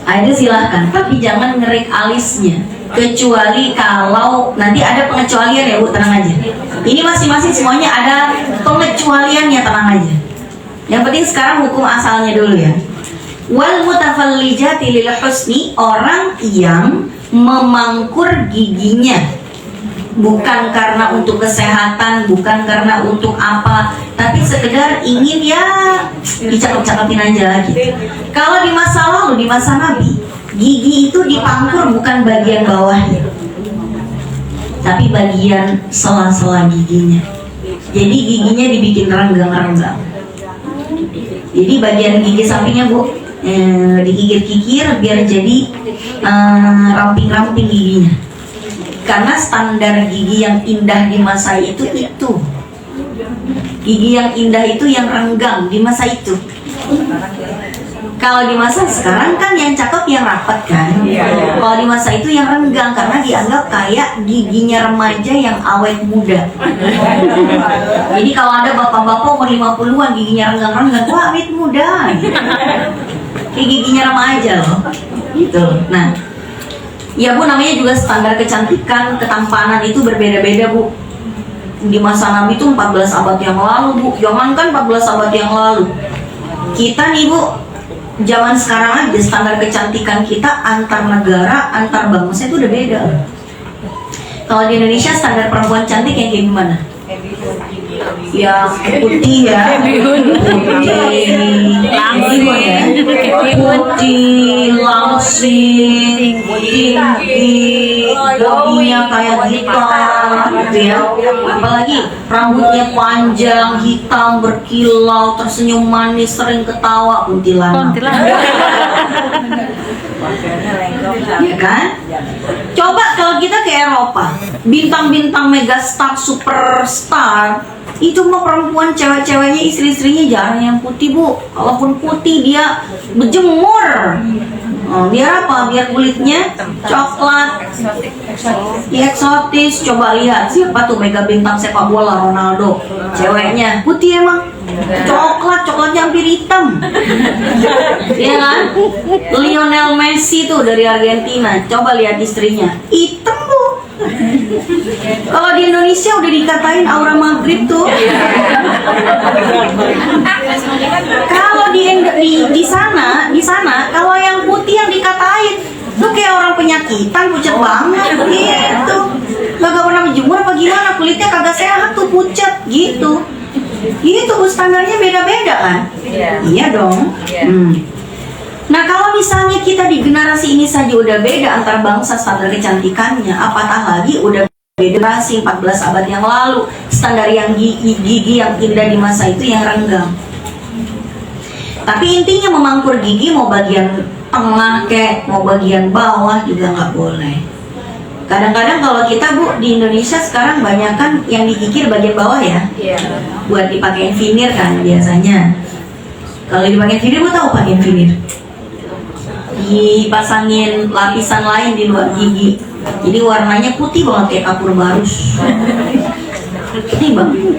Itu silahkan, tapi jangan ngerik alisnya. Kecuali kalau nanti ada pengecualian ya bu, tenang aja. Ini masing-masing semuanya ada pengecualiannya, tenang aja. Yang penting sekarang hukum asalnya dulu ya. Wal mutafallijati lil husni, orang yang memangkur giginya bukan karena untuk kesehatan, bukan karena untuk apa, tapi sekedar ingin ya dicakap-cakapin aja gitu. Kalau di masa lalu, di masa Nabi, gigi itu dipangkur bukan bagian bawahnya, tapi bagian sela-sela giginya. Jadi giginya dibikin renggang-renggang. Jadi bagian gigi sampingnya bu, dikikir-kikir biar jadi ramping-ramping giginya. Karena standar gigi yang indah di masa itu. Gigi yang indah itu yang renggang di masa itu. Kalau di masa sekarang kan yang cakep yang rapat kan. Kalau di masa itu yang renggang karena dianggap kayak giginya remaja yang awet muda. Jadi kalau ada bapak-bapak umur 50-an giginya renggang-renggang, wah awet muda. Kayak giginya remaja loh. Gitu. Nah, ya bu, namanya juga standar kecantikan, ketampanan itu berbeda-beda bu. Di masa Nabi itu 14 abad yang lalu bu, jangankan 14 abad yang lalu. Kita nih bu, zaman sekarang aja standar kecantikan kita antar negara, antar bangsa itu udah beda. Kalau di Indonesia standar perempuan cantik yang kayak gimana? Ya putih ya, putih langsing, tinggi, bodinya kayak hitam, gitu ya. Apalagi rambutnya panjang, hitam, berkilau, tersenyum manis, sering ketawa, kuntilanak. Ya kan? Coba kalau kita ke Eropa, bintang-bintang megastar, superstar, itu mah perempuan, cewek-ceweknya, istri-istrinya jarang yang putih bu. Kalaupun putih dia berjemur. Biar apa? Biar kulitnya coklat, eksotis. Coba lihat siapa tuh mega bintang sepak bola, Ronaldo, ceweknya putih emang, coklatnya hampir hitam. Iya kan? Lionel Messi tuh dari Argentina, coba lihat istrinya, hitam bu. Kalau di Indonesia udah dikatain aura maghrib tuh. Kalau di sana kalau yang putih yang dikatain tuh kayak orang penyakitan, pucat banget gitu. Kagak pernah menjemur apa gimana, kulitnya kagak sehat tuh, pucat gitu. Gitu bu, standarnya beda-beda kan? Iya dong. Nah kalau misalnya kita di generasi ini saja udah beda antar bangsa standar kecantikannya, apatah lagi udah beda generasi 14 abad yang lalu, standar yang gigi yang indah di masa itu yang renggang. Tapi intinya memangkur gigi mau bagian tengah kek, mau bagian bawah juga nggak boleh. Kadang-kadang kalau kita bu di Indonesia sekarang banyak kan yang dikikir bagian bawah ya, buat dipakein veneer kan biasanya. Kalau dipakein veneer, bu tahu pakein veneer? Dipasangin lapisan lain di luar gigi, jadi warnanya putih banget kayak kapur barus. Putih banget.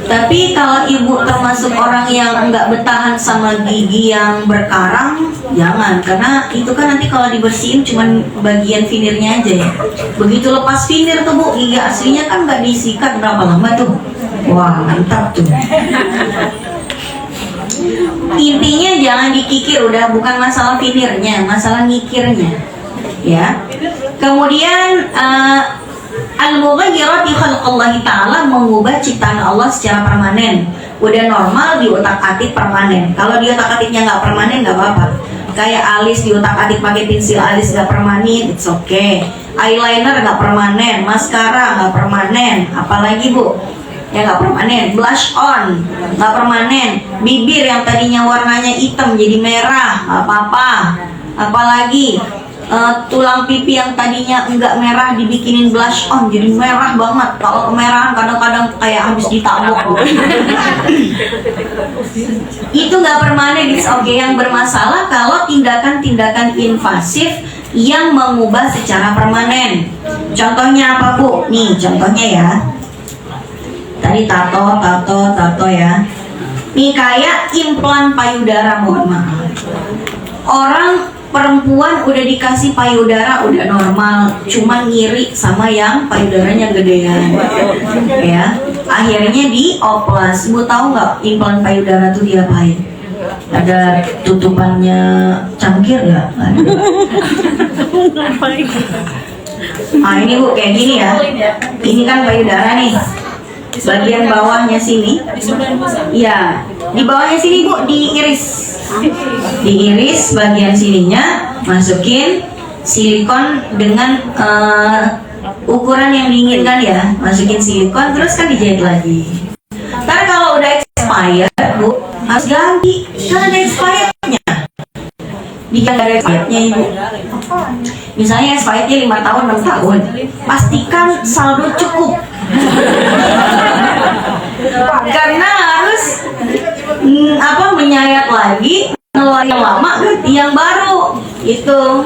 Tapi kalau ibu termasuk orang yang nggak bertahan sama gigi yang berkarang, jangan, karena itu kan nanti kalau dibersihin cuman bagian veneernya aja ya. Begitu lepas veneer tuh bu, gigi aslinya kan nggak disikat berapa lama tuh. Wah mantap tuh. Intinya jangan dikikir, udah bukan masalah veneernya, masalah ngikirnya ya. Kemudian al-mughayyirati khalqallahi ta'ala, mengubah ciptaan Allah secara permanen. Udah normal di otak-atik permanen. Kalau di otak-atiknya nggak permanen nggak apa-apa. Kayak alis di otak-atik pakai pensil alis nggak permanen, it's okay. Eyeliner nggak permanen, maskara nggak permanen. Apalagi bu, ya nggak permanen. Blush on nggak permanen. Bibir yang tadinya warnanya hitam jadi merah, nggak apa-apa. Apalagi tulang pipi yang tadinya enggak merah dibikinin blush on jadi merah banget. Kalau kemerahan kadang-kadang kayak habis ditabok. Itu nggak permanen, it's okay. Yang bermasalah kalau tindakan-tindakan invasif yang mengubah secara permanen. Contohnya apa, Bu? Nih contohnya ya. Tadi tato ya. Nih kayak implan payudara, mohon maaf. Orang perempuan udah dikasih payudara udah normal, cuma ngiri sama yang payudaranya gedean, ya. Akhirnya dioplas. Bu tahu nggak implan payudara tuh diapain? Ada tutupannya cangkir nggak? Ah ini Bu kayak gini ya. Ini kan payudara nih. Bagian bawahnya sini, ya di bawahnya sini Bu diiris bagian sininya, masukin silikon dengan ukuran yang diinginkan ya, masukin silikon terus kan dijahit lagi. Ntar kalau udah expired Bu harus ganti, kan ada expirednya. Jika ada expirednya Ibu, misalnya expirednya 5 tahun 6 tahun, pastikan saldo cukup. Karena harus menyayat lagi, ngeluarin yang lama ganti yang baru gitu.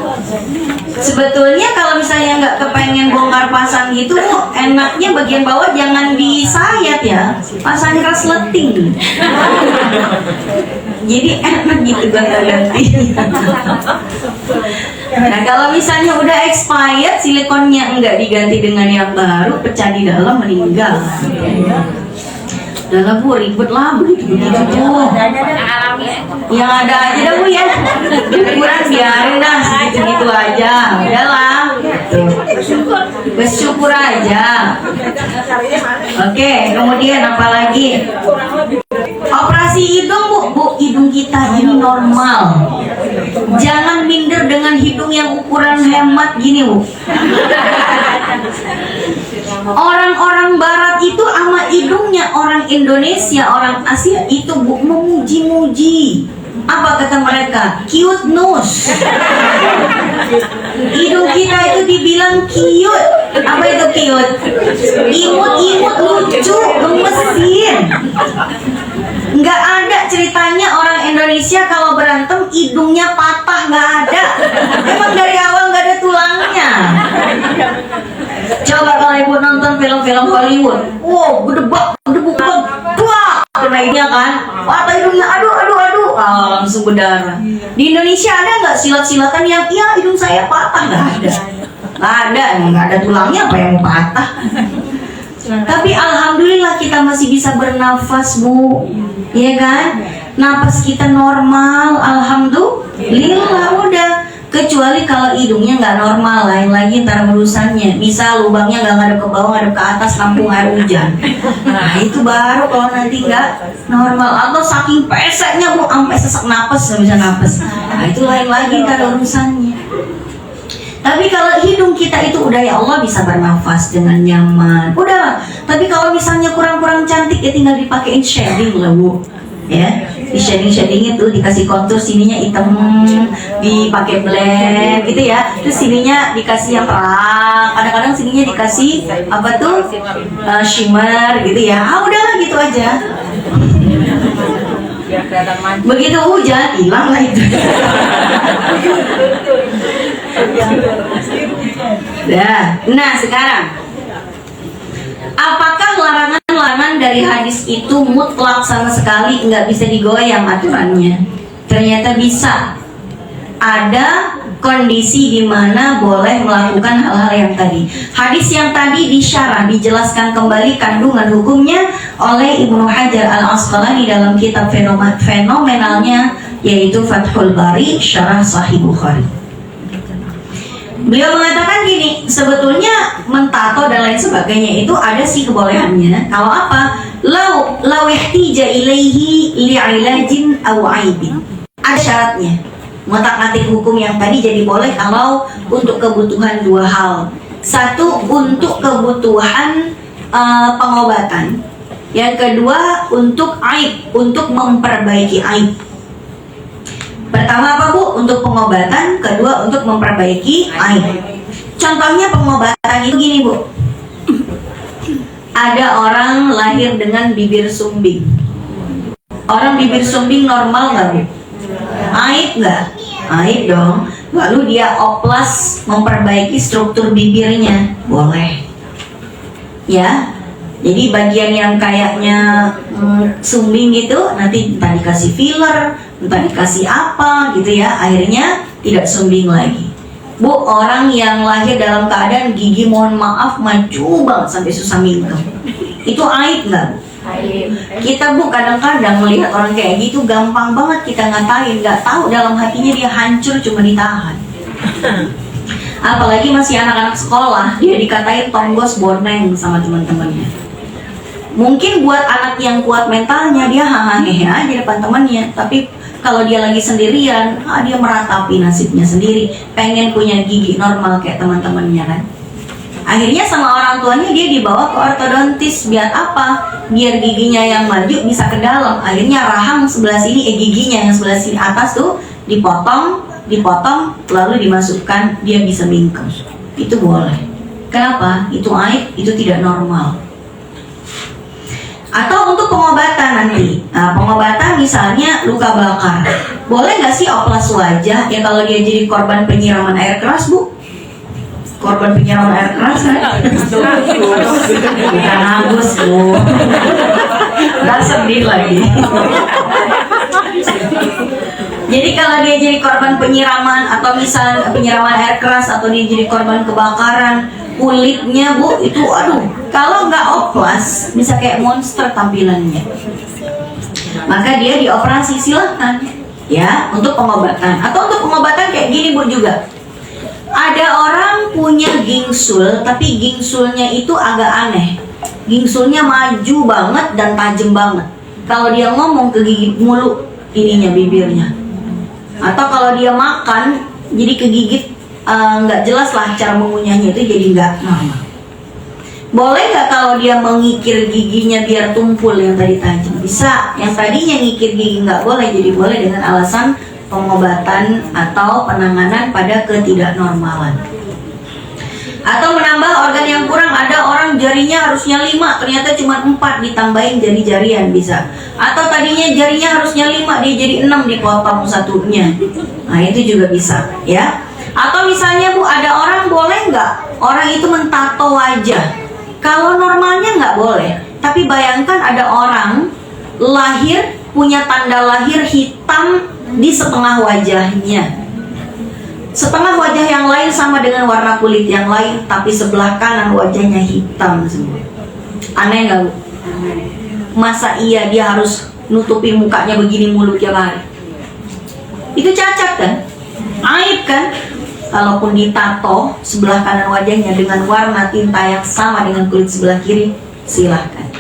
Sebetulnya kalau misalnya nggak kepengen bongkar pasang gitu, enaknya bagian bawah jangan disayat ya, pasang resleting. Jadi enak gitu ganti. Nah kalau misalnya udah expired, silikonnya enggak diganti dengan yang baru, pecah di dalam, meninggal. Udah lah Bu, ribet lah begitu Bu. Yang ada aja dah Bu ya. Ukuran biarin dah segitu-gitu aja. Udahlah. Bersyukur aja. Oke, kemudian apa lagi? Operasi hidung Bu, hidung kita ini normal. Jangan minder dengan hidung yang ukuran hemat gini Bu. Orang-orang barat itu sama hidungnya orang Indonesia, orang Asia itu Bu memuji-muji. Apa kata mereka? Cute nose. Hidung kita itu dibilang cute. Apa itu cute? Imut-imut, lucu, gemesin. Nggak ada ceritanya orang Indonesia kalau berantem hidungnya patah, nggak ada. Emang dari awal nggak ada tulangnya. Coba kalau Ibu nonton film-film Hollywood, wow, gedebak, tua, naiknya kan, patah hidungnya, aduh, langsung berdarah. Di Indonesia ada nggak silat-silatan yang, iya hidung saya patah? Nggak ada, nggak ada tulangnya, apa yang mau patah? Tapi alhamdulillah kita masih bisa bernafas Bu, ya kan? Napas kita normal, alhamdulillah udah. Kecuali kalau hidungnya nggak normal, lain lagi ntar urusannya. Bisa lubangnya nggak ngadep ke bawah, ngadep ke atas, nampung air hujan. Nah itu baru kalau nanti nggak normal. Atau saking peseknya Bu, sampai sesak napas nggak bisa napas. Nah itu lain lagi ntar urusannya. Tapi kalau hidung kita itu udah ya Allah bisa bernafas dengan nyaman, udah. Tapi kalau misalnya kurang-kurang cantik ya tinggal dipakein shading lah Bu, ya. Di shading itu dikasih kontur, sininya hitam, dipakai blend gitu ya. Terus sininya dikasih yang terang, kadang-kadang sininya dikasih apa tuh shimmer gitu ya. Udahlah gitu aja. Begitu hujan hilang lah itu. Nah sekarang, apakah larangan-larangan dari hadis itu mutlak sama sekali nggak bisa digoyang aturannya? Ternyata bisa. Ada kondisi di mana boleh melakukan hal-hal yang tadi. Hadis yang tadi disyarah, dijelaskan kembali kandungan hukumnya oleh Ibnu Hajar Al-Asqalani dalam kitab fenomenalnya yaitu Fathul Bari Syarah Sahih Bukhari. Beliau mengatakan gini, sebetulnya mentato dan lain sebagainya itu ada sih kebolehannya. Kalau apa? Lau ihtija ilaihi li'ilajin aw aibin. Ada syaratnya. Ngotak-ngatik hukum yang tadi jadi boleh kalau untuk kebutuhan dua hal. Satu, untuk kebutuhan pengobatan. Yang kedua untuk aib, untuk memperbaiki aib. Pertama apa Bu? Untuk pengobatan. Kedua untuk memperbaiki aib. Contohnya pengobatan itu gini Bu. Ada orang lahir dengan bibir sumbing. Orang bibir sumbing normal nggak Bu? Aib nggak? Aib dong. Lalu dia oplas memperbaiki struktur bibirnya, boleh. Ya. Jadi bagian yang kayaknya sumbing gitu, nanti entah dikasih filler, entah dikasih apa gitu ya, akhirnya tidak sumbing lagi. Bu, orang yang lahir dalam keadaan gigi mohon maaf maju banget sampai susah minum, itu aib nggak Bu? Kita Bu kadang-kadang melihat orang kayak gitu gampang banget kita ngatain, nggak tahu dalam hatinya dia hancur cuma ditahan. Apalagi masih anak-anak sekolah, dia dikatain tonggos boneng sama teman-temannya. Mungkin buat anak yang kuat mentalnya dia hahaha aja depan temannya, tapi kalau dia lagi sendirian, dia meratapi nasibnya sendiri, pengen punya gigi normal kayak teman-temannya kan. Akhirnya sama orang tuanya dia dibawa ke ortodontis, biar apa? Biar giginya yang maju bisa ke dalam. Akhirnya rahang sebelah sini, giginya yang sebelah sini atas tuh dipotong, lalu dimasukkan, dia bisa mingkem. Itu boleh. Kenapa? Itu aib, itu tidak normal. Atau untuk pengobatan nanti, nah, pengobatan misalnya luka bakar, boleh nggak sih oplas wajah? Ya kalau dia jadi korban penyiraman air keras Bu, korban penyiraman air keras kan? Bukan Agus Bu, nggak sedih lagi. Jadi kalau dia jadi korban penyiraman atau misal penyiraman air keras atau dia jadi korban kebakaran, kulitnya Bu itu aduh, kalau nggak oplas bisa kayak monster tampilannya, maka dia dioperasi silahkan ya untuk pengobatan. Atau untuk pengobatan kayak gini Bu juga, ada orang punya gingsul tapi gingsulnya itu agak aneh, gingsulnya maju banget dan tajam banget. Kalau dia ngomong ke gigit mulu ininya bibirnya, atau kalau dia makan jadi kegigit, nggak jelas lah cara mengunyahnya itu jadi nggak normal. Boleh nggak kalau dia mengikir giginya biar tumpul yang tadi tajam? Bisa. Yang tadinya ngikir gigi nggak boleh, jadi boleh dengan alasan pengobatan atau penanganan pada ketidaknormalan. Atau menambah organ yang kurang, ada orang jarinya harusnya 5, ternyata cuma 4, ditambahin jari-jarian bisa. Atau tadinya jarinya harusnya 5, dia jadi 6, dipotong satunya. Nah itu juga bisa ya. Atau misalnya Bu, ada orang boleh nggak orang itu mentato wajah? Kalau normalnya nggak boleh. Tapi bayangkan ada orang lahir punya tanda lahir hitam di setengah wajahnya. Setengah wajah yang lain sama dengan warna kulit yang lain, tapi sebelah kanan wajahnya hitam semua. Aneh nggak Bu? Masa iya dia harus nutupi mukanya begini mulu tiap hari? Itu cacat kan? Aib kan? Kalaupun ditato sebelah kanan wajahnya dengan warna tinta yang sama dengan kulit sebelah kiri, silahkan.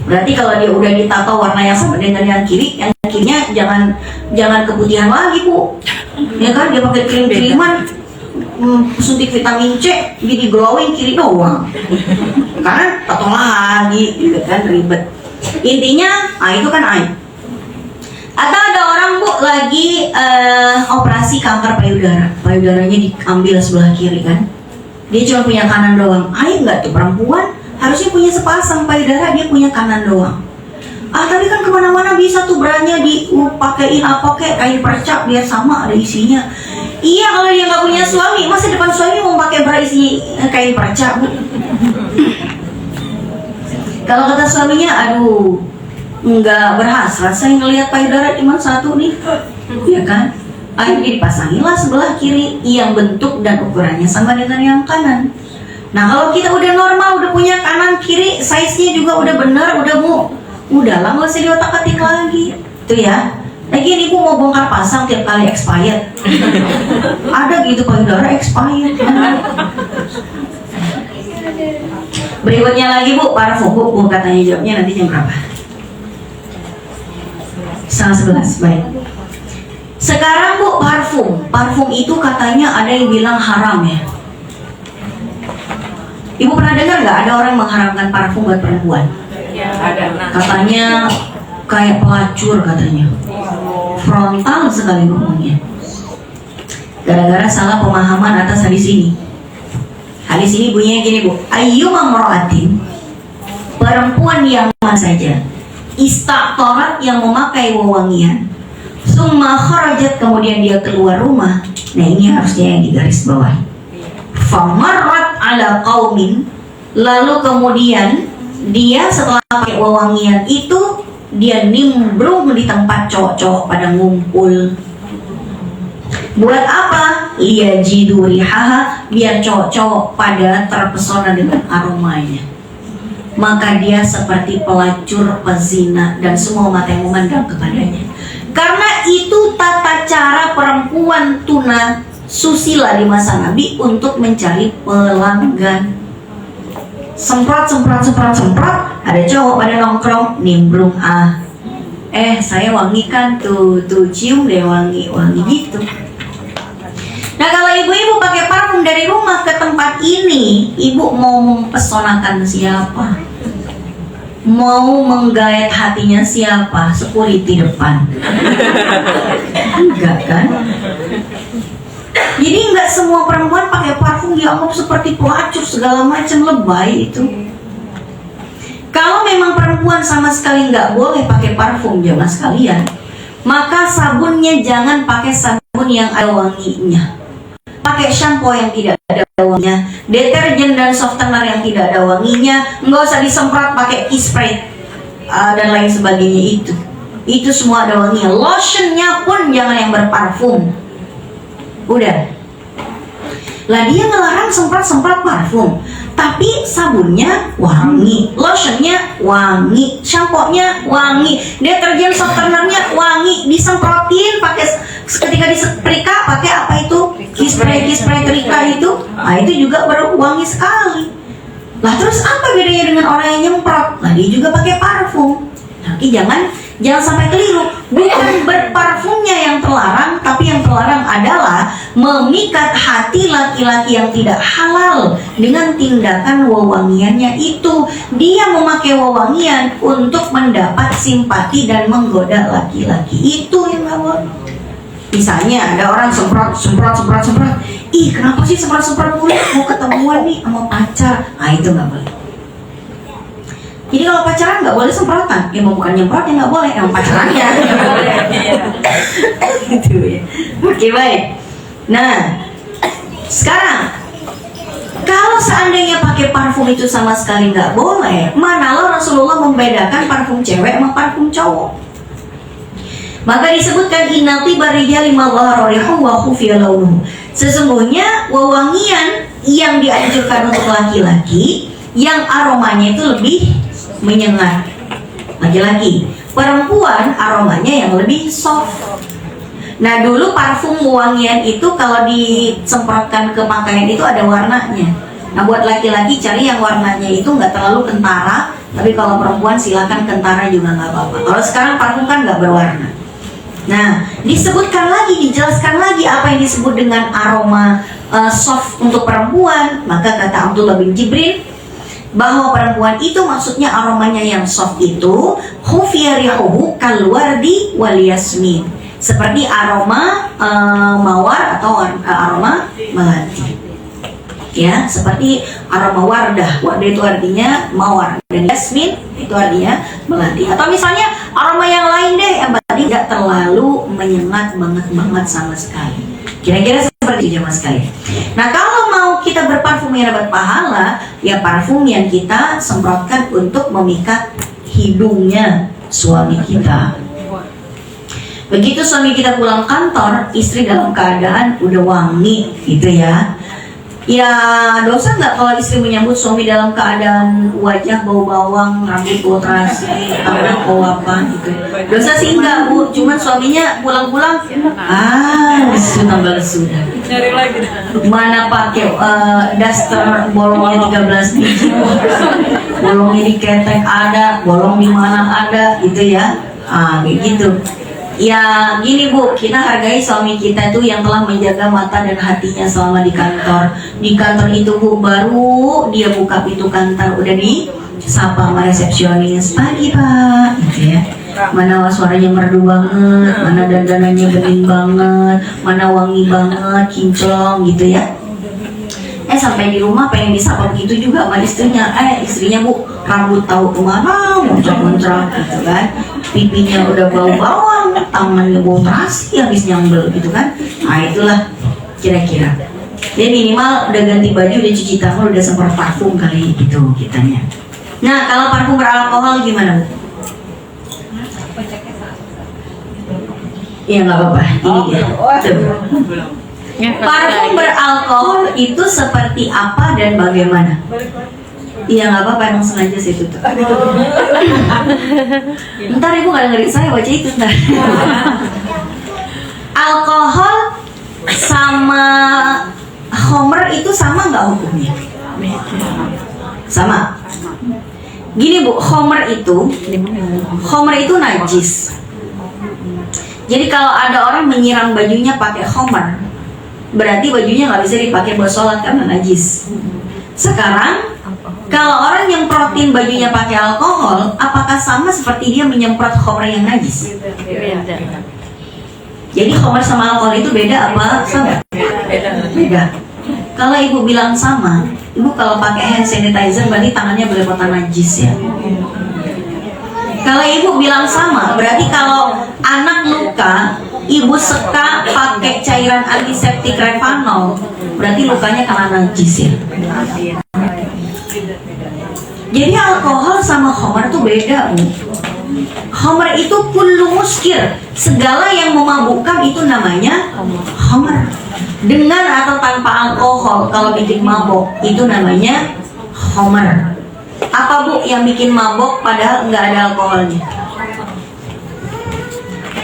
Berarti kalau dia udah ditato warna yang sama dengan yang kirinya jangan keputihan lagi Bu. Ya kan, dia pakai krim-kiriman, suntik vitamin C, jadi glowing kiri doang. Karena tato lagi, gitu kan, ribet. Intinya, itu kan aib. Atau ada orang Bu lagi operasi kanker payudara, payudaranya diambil sebelah kiri kan, dia cuma punya kanan doang. Aib nggak tuh? Perempuan harusnya punya sepasang payudara, dia punya kanan doang. Tapi kan kemana-mana bisa tuh beranya dipakein apa kayak kain percak biar sama ada isinya. Iya, kalau dia nggak punya suami, masa depan suami mau pakai bra isi kain percak Bu? Kalau kata suaminya, aduh nggak berhasil, saya ngelihat payudara cuma satu nih, ya kan? Akhirnya dipasangilah sebelah kiri yang bentuk dan ukurannya sama dengan yang kanan. Nah kalau kita udah normal, udah punya kanan kiri, size-nya juga udah bener, udah udahlah nggak usah diotak-atik lagi, tuh ya. Lagi ini Bu mau bongkar pasang tiap kali expired. Ada gitu payudara expired. Berikutnya lagi Bu, parfum Bu katanya jawabnya nanti jam berapa? 11:30, baik. Sekarang Bu, parfum itu katanya ada yang bilang haram ya. Ibu pernah dengar nggak ada orang mengharamkan parfum buat perempuan? Katanya kayak pelacur katanya. Frontal sekali ngomongnya. Gara-gara salah pemahaman atas hadis ini. Hadis ini bunyinya gini bu, ayyuma mar'atin, perempuan yang mana saja istaqtarat, yang memakai wewangian, summa kharajat, kemudian dia keluar rumah. Nah ini harusnya yang digaris bawah. Famarrat ala qaumin, lalu kemudian dia setelah pakai wewangian itu dia nimbrung di tempat cowok-cowok pada ngumpul. Buat apa? Liyajidu rihaha, biar cowok-cowok pada terpesona dengan aromanya. Maka dia seperti pelacur, pezina, dan semua mata yang memandang kepadanya. Karena itu tata cara perempuan tuna susila di masa Nabi untuk mencari pelanggan. Semprot, ada cowok pada nongkrong, nimbrung saya wangi kan, tuh cium deh wangi gitu. Nah kalau ibu-ibu pakai parfum dari rumah ke tempat ini, ibu mau mempesonakan siapa? Mau menggait hatinya siapa? Security depan. Enggak kan? Jadi enggak semua perempuan pakai parfum dianggap seperti pelacur segala macam, lebay itu. Kalau memang perempuan sama sekali nggak boleh pakai parfum jamaah sekalian, maka sabunnya jangan pakai sabun yang ada wanginya. Pakai shampoo yang tidak ada wanginya, deterjen dan softener yang tidak ada wanginya, nggak usah disemprot pakai key spray dan lain sebagainya itu semua ada wanginya. Lotionnya pun jangan yang berparfum. Udah lah, dia ngelarang semprot parfum, tapi sabunnya wangi, lotionnya wangi, shampoo-nya wangi, deterjen softenernya wangi, disemprotin pakai ketika disetrika pakai apa itu? Kispray trika itu. Nah, itu juga baru wangi sekali. Lah terus apa bedanya dengan orang yang nyemprot? Nah, dia juga pakai parfum. Tapi jangan sampai keliru. Bukan berparfumnya yang terlarang, tapi yang terlarang adalah memikat hati laki-laki yang tidak halal dengan tindakan wewangiannya itu. Dia memakai wewangian untuk mendapat simpati dan menggoda laki-laki. Itu yang nggak boleh. Misalnya ada orang semprot. Ih, kenapa sih semprot mulu? Mau ketemuan nih sama pacar. Nah, itu nggak boleh. Jadi kalau pacaran nggak boleh semprotan. Ya bukan nyemprot yang nggak boleh, emang pacarannya. Gitu ya. Oke, baik. Nah, sekarang kalau seandainya pakai parfum itu sama sekali nggak boleh, manalah Rasulullah membedakan parfum cewek sama parfum cowok. Maka disebutkan innal tiba rijali ma dhahara rihu wa khufiya launuhu. Sesungguhnya wewangian yang dianjurkan untuk laki-laki yang aromanya itu lebih menyengat. Laki-laki, perempuan aromanya yang lebih soft. Nah dulu parfum wewangian itu kalau disemprotkan ke pakaian itu ada warnanya. Nah buat laki-laki cari yang warnanya itu nggak terlalu kentara, tapi kalau perempuan silakan kentara juga nggak apa-apa. Kalau sekarang parfum kan nggak berwarna. Nah, dijelaskan lagi apa yang disebut dengan aroma soft untuk perempuan. Maka kata Abdullah bin Jibril bahwa perempuan itu maksudnya aromanya yang soft itu khufiya rihuhu kalwardi wal yasmin, seperti aroma mawar atau aroma melati. Ya, seperti aroma wardah. Wardah itu artinya mawar, dan yasmin itu artinya melati. Atau misalnya aroma yang lain deh yang tadi nggak terlalu menyengat banget sama sekali. Kira-kira seperti itu jemaah sekalian. Nah, kalau mau kita berparfum yang dapat pahala, ya parfum yang kita semprotkan untuk memikat hidungnya suami kita. Begitu suami kita pulang kantor, istri dalam keadaan udah wangi gitu ya. Ya dosa nggak kalau istri menyambut suami dalam keadaan wajah bau bawang, rambut bau terasi, tangan bau apa gitu. Dosa sih enggak bu, cuman suaminya pulang-pulang sudah Cari lagi. mana pakai daster bolongnya 13 biji, bolongnya di ketek ada, bolong di mana ada gitu ya. Kayak gitu. Ya gini bu, kita hargai suami kita itu yang telah menjaga mata dan hatinya selama di kantor. Di kantor itu bu, baru dia buka pintu kantor udah sapa sama resepsionis, pagi pak, gitu ya. Mana suaranya merdu banget, mana dandanannya bening banget, mana wangi banget, kinclong gitu ya. Sampai di rumah pengen disapa begitu juga sama istrinya. Istrinya bu, rambut tahu kemana, muncrat-muncrat gitu kan. Pipinya udah bau bawang, tangannya bau terasi, habis nyambel gitu kan. Nah itulah kira-kira. Dia minimal udah ganti baju, udah cuci tangan, udah semprot parfum kali gitu kitanya. Nah kalau parfum beralkohol gimana bu? Iya nggak apa-apa. Ini ya. Tuh. Parfum beralkohol itu seperti apa dan bagaimana? Iya nggak apa-apa, emang sengaja sih tutup. Ntar ibu nggak dengerin saya baca itu ntar. Alkohol sama homer itu sama nggak hukumnya? Sama. Gini bu, homer itu najis. Jadi kalau ada orang menyiram bajunya pakai homer, berarti bajunya nggak bisa dipakai buat sholat karena najis. Sekarang kalau orang yang protein bajunya pakai alkohol, apakah sama seperti dia menyemprot homer yang najis? Beda. Jadi homer sama alkohol itu beda apa sama? Beda. Kalau ibu bilang sama, ibu kalau pakai hand sanitizer berarti tangannya belepotan najis ya. Kalau ibu bilang sama, berarti kalau anak luka, ibu seka pakai cairan antiseptik Revanol, berarti lukanya karena najis ya. Jadi alkohol sama homer itu beda bu. Homer itu kullu muskir, segala yang memabukkan itu namanya homer. Dengan atau tanpa alkohol, kalau bikin mabok itu namanya homer. Apa bu yang bikin mabok padahal nggak ada alkoholnya?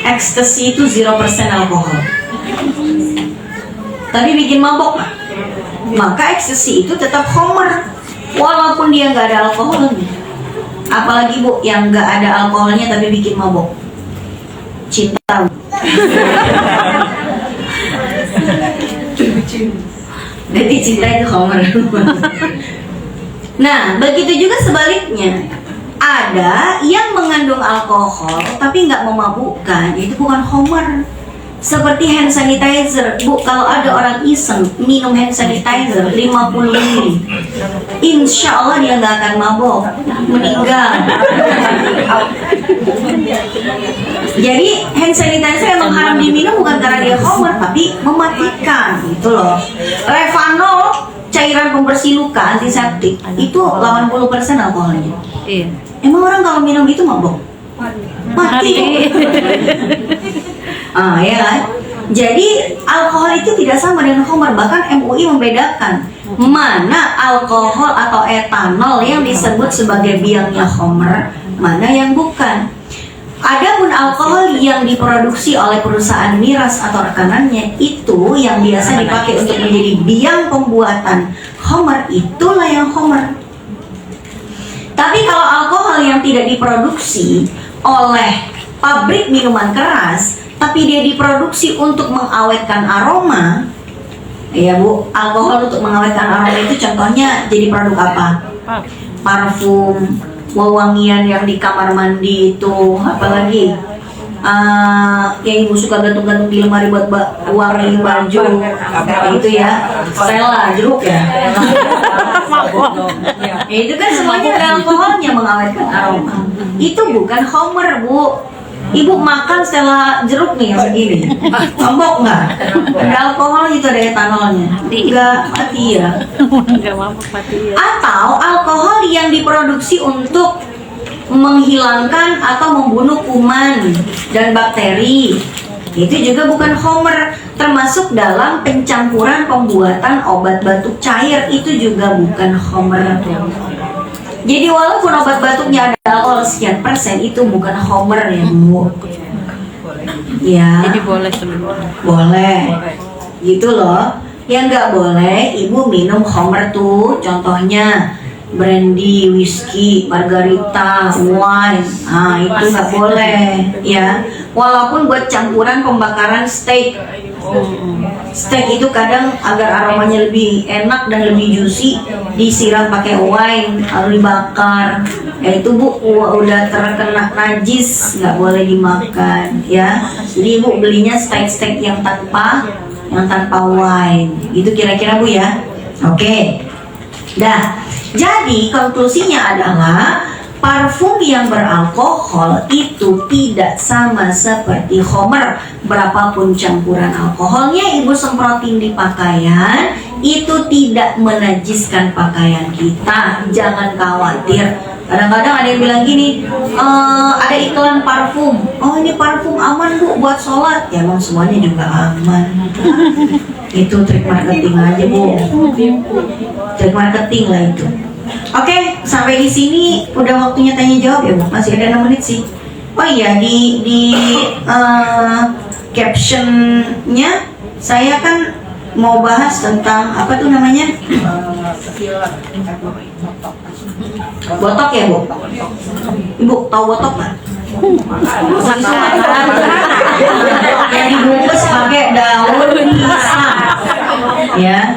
Ekstasi itu 0% alkohol, tapi bikin mabok nggak? Maka ekstasi itu tetap homer walaupun dia nggak ada alkoholnya. Apalagi bu yang nggak ada alkoholnya tapi bikin mabok? Cinta. Jadi cinta itu homer. Nah, begitu juga sebaliknya. Ada yang mengandung alkohol tapi nggak memabukkan, itu bukan homer. Seperti hand sanitizer, bu, kalau ada orang iseng minum hand sanitizer 50 ml, insya Allah dia nggak akan mabok, meninggal. Jadi hand sanitizer emang haram diminum bukan karena dia homer, tapi mematikan, gitu loh. Revanol, cairan pembersih luka antiseptik, itu 80% alkoholnya. Iya. Emang orang kalau minum itu mabok? Mati. Ya kan? Jadi alkohol itu tidak sama dengan homer. Bahkan MUI membedakan mana alkohol atau etanol yang disebut sebagai biangnya homer, mana yang bukan. Adapun alkohol yang diproduksi oleh perusahaan miras atau rekanannya, itu yang biasa dipakai untuk menjadi biang pembuatan homer, itulah yang homer. Tapi kalau alkohol yang tidak diproduksi oleh pabrik minuman keras, tapi dia diproduksi untuk mengawetkan aroma, ya bu, alkohol untuk mengawetkan aroma itu contohnya jadi produk apa? Parfum, wewangian yang di kamar mandi itu, apalagi yang ibu suka gantung-gantung di lemari buat wangi baju, itu ya, Stella jeruk ya. Itu kan semuanya ada alkoholnya mengawetkan aroma. Itu bukan homer bu. Ibu makan Stella jeruk nih yang segini, mabok nggak? Ada alkohol itu, ada etanolnya, nggak mati ya. Nggak mabuk mati ya. Atau alkohol yang diproduksi untuk menghilangkan atau membunuh kuman dan bakteri, itu juga bukan homer, termasuk dalam pencampuran pembuatan obat batuk cair, itu juga bukan homer. Jadi walaupun obat batuknya ada alkohol sekian persen, itu bukan homer ya bu. Ya. Jadi boleh sebenarnya. Boleh, gitu loh. Yang nggak boleh ibu minum homer tuh, contohnya brandy, whisky, margarita, wine. Nah itu nggak boleh ya. walaupun buat campuran pembakaran steak. Steak itu kadang agar aromanya lebih enak dan lebih juicy, disiram pakai wine lalu dibakar. Ya itu Bu, udah terkena najis, nggak boleh dimakan ya. Jadi Ibu belinya steak yang tanpa wine. Itu kira-kira Bu ya. Oke. Dah. Jadi konklusinya adalah parfum yang beralkohol itu tidak sama seperti khamr. Berapapun campuran alkoholnya Ibu semprotin di pakaian, itu tidak menajiskan pakaian kita. Jangan khawatir. Kadang-kadang ada yang bilang gini, ada iklan parfum. Oh ini parfum aman Bu buat sholat. Ya emang semuanya juga aman. Itu trik marketing aja Bu. Trik marketing lah itu. Oke, sampai di sini udah waktunya tanya jawab ya Bu. Masih ada 6 menit sih. Oh iya, di captionnya saya kan mau bahas tentang apa tuh namanya? Botok ya Bu? Ibu tahu botok nggak? Yang dibungkus pakai daun pisang, ya.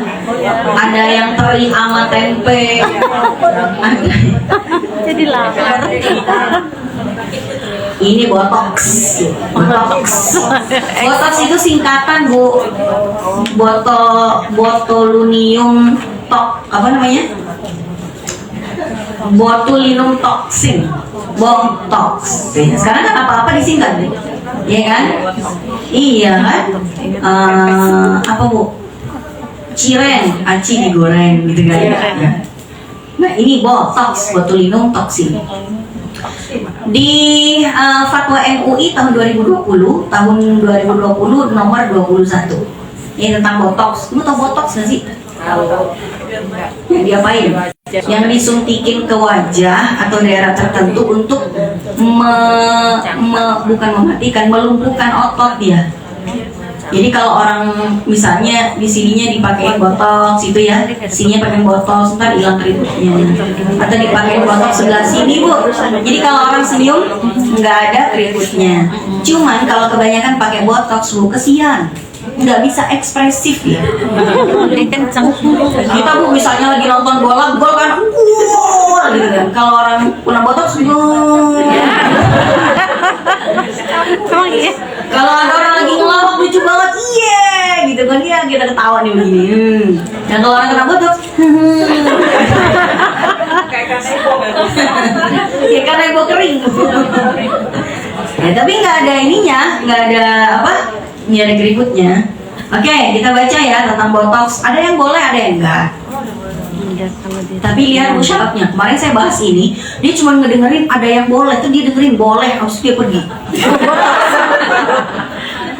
Ada yang teri sama tempe. Jadi lapar. Ini botox. Botox itu singkatan Bu. Botulinum apa namanya? Botulinum toxin. Botox. Sekarang kan apa-apa disingkat nih. Iya kan? Iya kan? Apa Bu? Cireng, aci digoreng gitu kan. Nah, ini botox, botulinum toxin. Di Fatwa MUI tahun 2020 nomor 21. Ini tentang botox. Lu tau botox nggak sih? Yang diapain? Yang disuntikin ke wajah atau daerah tertentu untuk bukan mematikan, melumpuhkan otot dia. Jadi kalau orang misalnya di sininya dipakai botox itu ya, sininya pakai botox, ntar hilang keriputnya. Atau dipakai botox sebelah sini Bu. Jadi kalau orang senyum nggak ada keriputnya. Cuman kalau kebanyakan pakai botox Bu, kesian, nggak bisa ekspresif ya. Kita Bu misalnya lagi nonton bola, gol kan, gitu kan. Kalau orang kena botox, Emang iya? kalau ada orang lagi ngelawak lucu banget, iya, gitu kan ya, kita ketawa nih begini. Dan kalau orang kena botox, ya karena ibu kering. Ya tapi nggak ada ininya, nggak ada apa, nggak ada keriputnya. Oke, kita baca ya tentang botox. Ada yang boleh, ada yang enggak. Tapi lihat syaratnya. Kemarin saya bahas ini, dia cuma ngedengerin ada yang boleh, tuh dia dengerin boleh, harus dia pergi.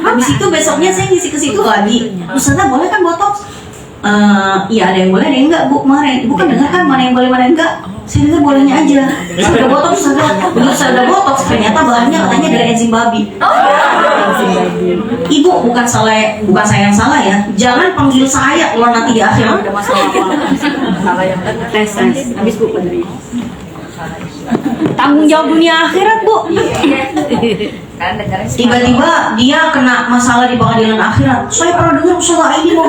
Habis itu besoknya saya ngisi ke situ lagi. Ustazah boleh kan botox? Iya ada yang boleh, ada yang enggak Bu kemarin. Ibu kan dengar kan mana yang boleh, mana yang enggak? Saya dengar bolehnya aja. Saya udah botox, begitu saya udah botox, ternyata bahannya katanya dari enzim babi. Ibu bukan saya yang salah ya. Jangan panggil saya kalau nanti di akhir ada masalah apa. Salah yang tes. Habis Bu tanggung jawab dunia akhirat Bu. Tiba-tiba dia kena masalah di pengadilan akhirat. Saya pernah dengar masalah ini mau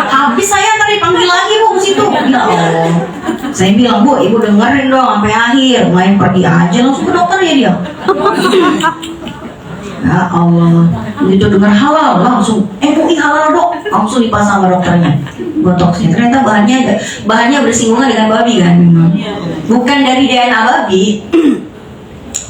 habis saya tadi panggil lagi Bu ke situ. Ya Allah. Saya bilang Bu, Ibu dengerin dong sampai akhir. Main pergi aja langsung ke dokter ya dia. Ya Allah. Begitu dengar halal langsung MUI halal Dok, langsung dipasang sama dokternya botoxnya. Ternyata bahannya bersinggungan dengan babi kan. Bukan dari DNA babi.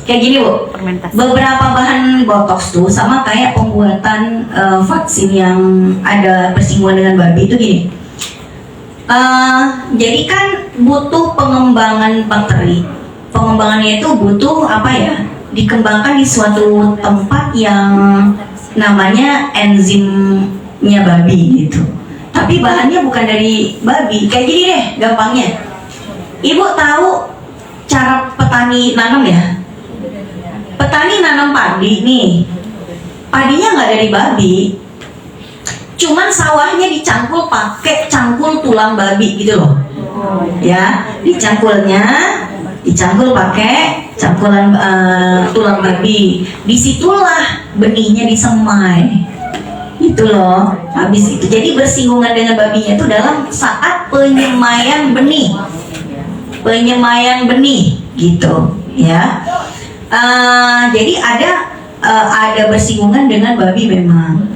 Kayak gini Bu, beberapa bahan botox tuh sama kayak pembuatan vaksin yang ada bersinggungan dengan babi itu gini. Jadi kan butuh pengembangan bakteri. Pengembangannya itu butuh apa ya? Dikembangkan di suatu tempat yang namanya enzimnya babi gitu. Tapi bahannya bukan dari babi. Kayak gini deh gampangnya. Ibu tahu cara petani nanam ya? Petani nanam padi nih. Padinya nggak dari babi. Cuman sawahnya dicangkul pakai cangkul tulang babi gitu loh. Ya, dicangkul pakai cangkulan tulang babi. Disitulah benihnya disemai. Itu loh, habis itu. Jadi bersinggungan dengan babinya itu dalam saat penyemaian benih. Penyemaian benih gitu ya. Jadi ada bersinggungan dengan babi memang.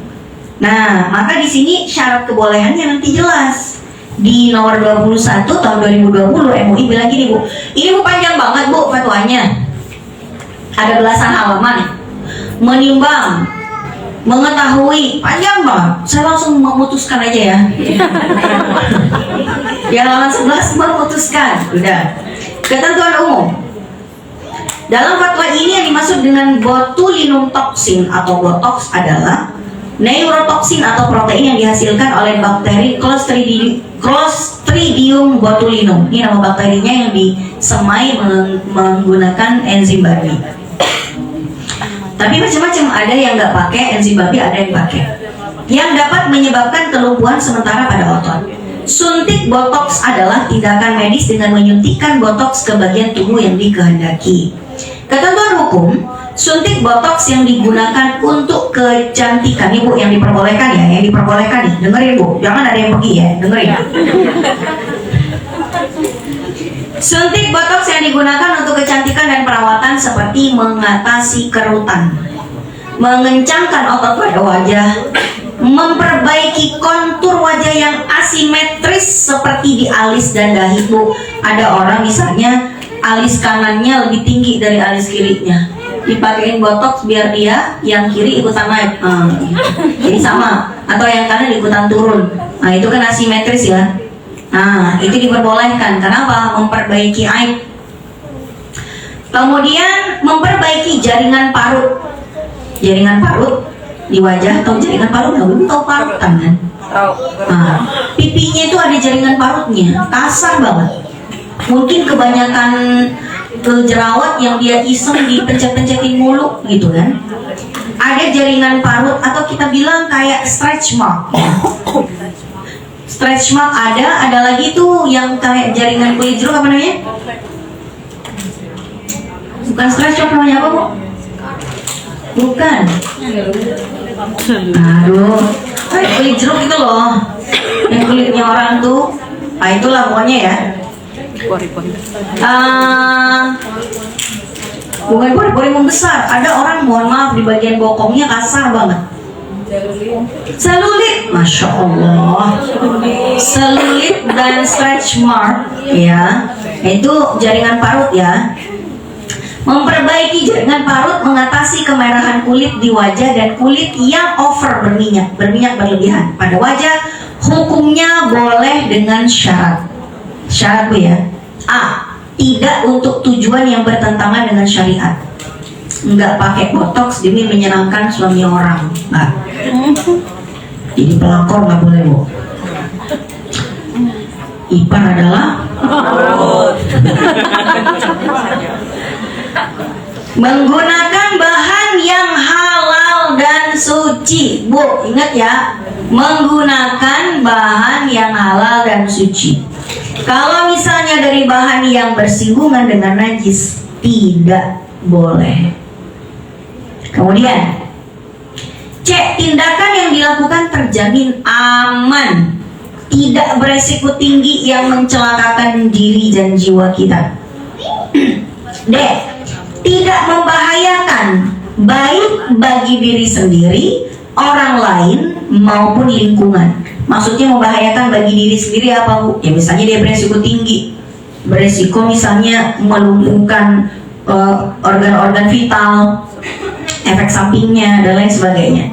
Nah, maka di sini syarat kebolehannya nanti jelas. Di nomor 21 tahun 2020 MUI bilang gini, Bu. Ini Bu panjang banget, Bu, fatwanya. Ada belasan halaman. Menimbang, mengetahui, panjang banget. Saya langsung memutuskan aja ya. Di halaman 11 memutuskan. Udah. Ketentuan umum. Dalam fatwa ini yang dimaksud dengan botulinum toksin atau botox adalah neurotoksin atau protein yang dihasilkan oleh bakteri Clostridium botulinum. Ini nama bakterinya yang disemai menggunakan enzim babi. Tapi macam-macam, ada yang nggak pakai enzim babi, ada yang pakai. Yang dapat menyebabkan kelumpuhan sementara pada otot. Suntik botox adalah tindakan medis dengan menyuntikkan botox ke bagian tubuh yang dikehendaki. Ketentuan hukum, suntik botox yang digunakan untuk kecantikan, Ibu, yang diperbolehkan ya, yang diperbolehkan nih, dengerin Bu, jangan ada yang pergi ya, dengerin. Suntik botox yang digunakan untuk kecantikan dan perawatan seperti mengatasi kerutan, mengencangkan otot pada wajah, memperbaiki kontur wajah yang asimetris seperti di alis dan dahi, Bu. Ada orang misalnya alis kanannya lebih tinggi dari alis kirinya, dipakein botox biar dia yang kiri ikutan naik, jadi sama, atau yang kanan ikutan turun. Nah itu kan asimetris ya. Nah itu diperbolehkan. Kenapa? Memperbaiki aib. Kemudian memperbaiki jaringan parut. Jaringan parut di wajah, atau jaringan parut, nggak tahu parutan kan? Nah, pipinya itu ada jaringan parutnya, kasar banget. Mungkin kebanyakan jerawat yang dia iseng dipencet-pencetin mulu gitu kan. Ada jaringan parut atau kita bilang kayak stretch mark ya. Stretch mark ada lagi tuh yang kayak jaringan kulit jeruk, apa namanya? Bukan stretch mark, namanya apa, Bu? Bukan. Aduh, kayak kulit jeruk itu loh. Yang kulitnya orang tuh. Nah itulah pokoknya ya. Bukan pori-pori membesar. Ada orang, mohon maaf, di bagian bokongnya kasar banget. Selulit, masya Allah. Selulit dan stretch mark ya, itu jaringan parut ya. Memperbaiki jaringan parut, mengatasi kemerahan kulit di wajah dan kulit yang over berminyak berlebihan pada wajah. Hukumnya boleh dengan syarat. Syarat Bu ya. A. Tidak untuk tujuan yang bertentangan dengan syariat. Enggak pakai botox demi menyenangkan suami orang. Nah, jadi pelakor nggak boleh, Bu. Ipar adalah menggunakan bahan yang halal dan suci, Bu. Ingat ya, menggunakan bahan yang halal dan suci. Kalau misalnya dari bahan yang bersinggungan dengan najis, tidak boleh. Kemudian C. Tindakan yang dilakukan terjamin aman, tidak beresiko tinggi yang mencelakakan diri dan jiwa kita. D. Tidak membahayakan baik bagi diri sendiri, orang lain maupun lingkungan. Maksudnya membahayakan bagi diri sendiri apa, Bu? Ya misalnya dia beresiko tinggi, beresiko misalnya melumpuhkan organ-organ vital, efek sampingnya dan lain sebagainya.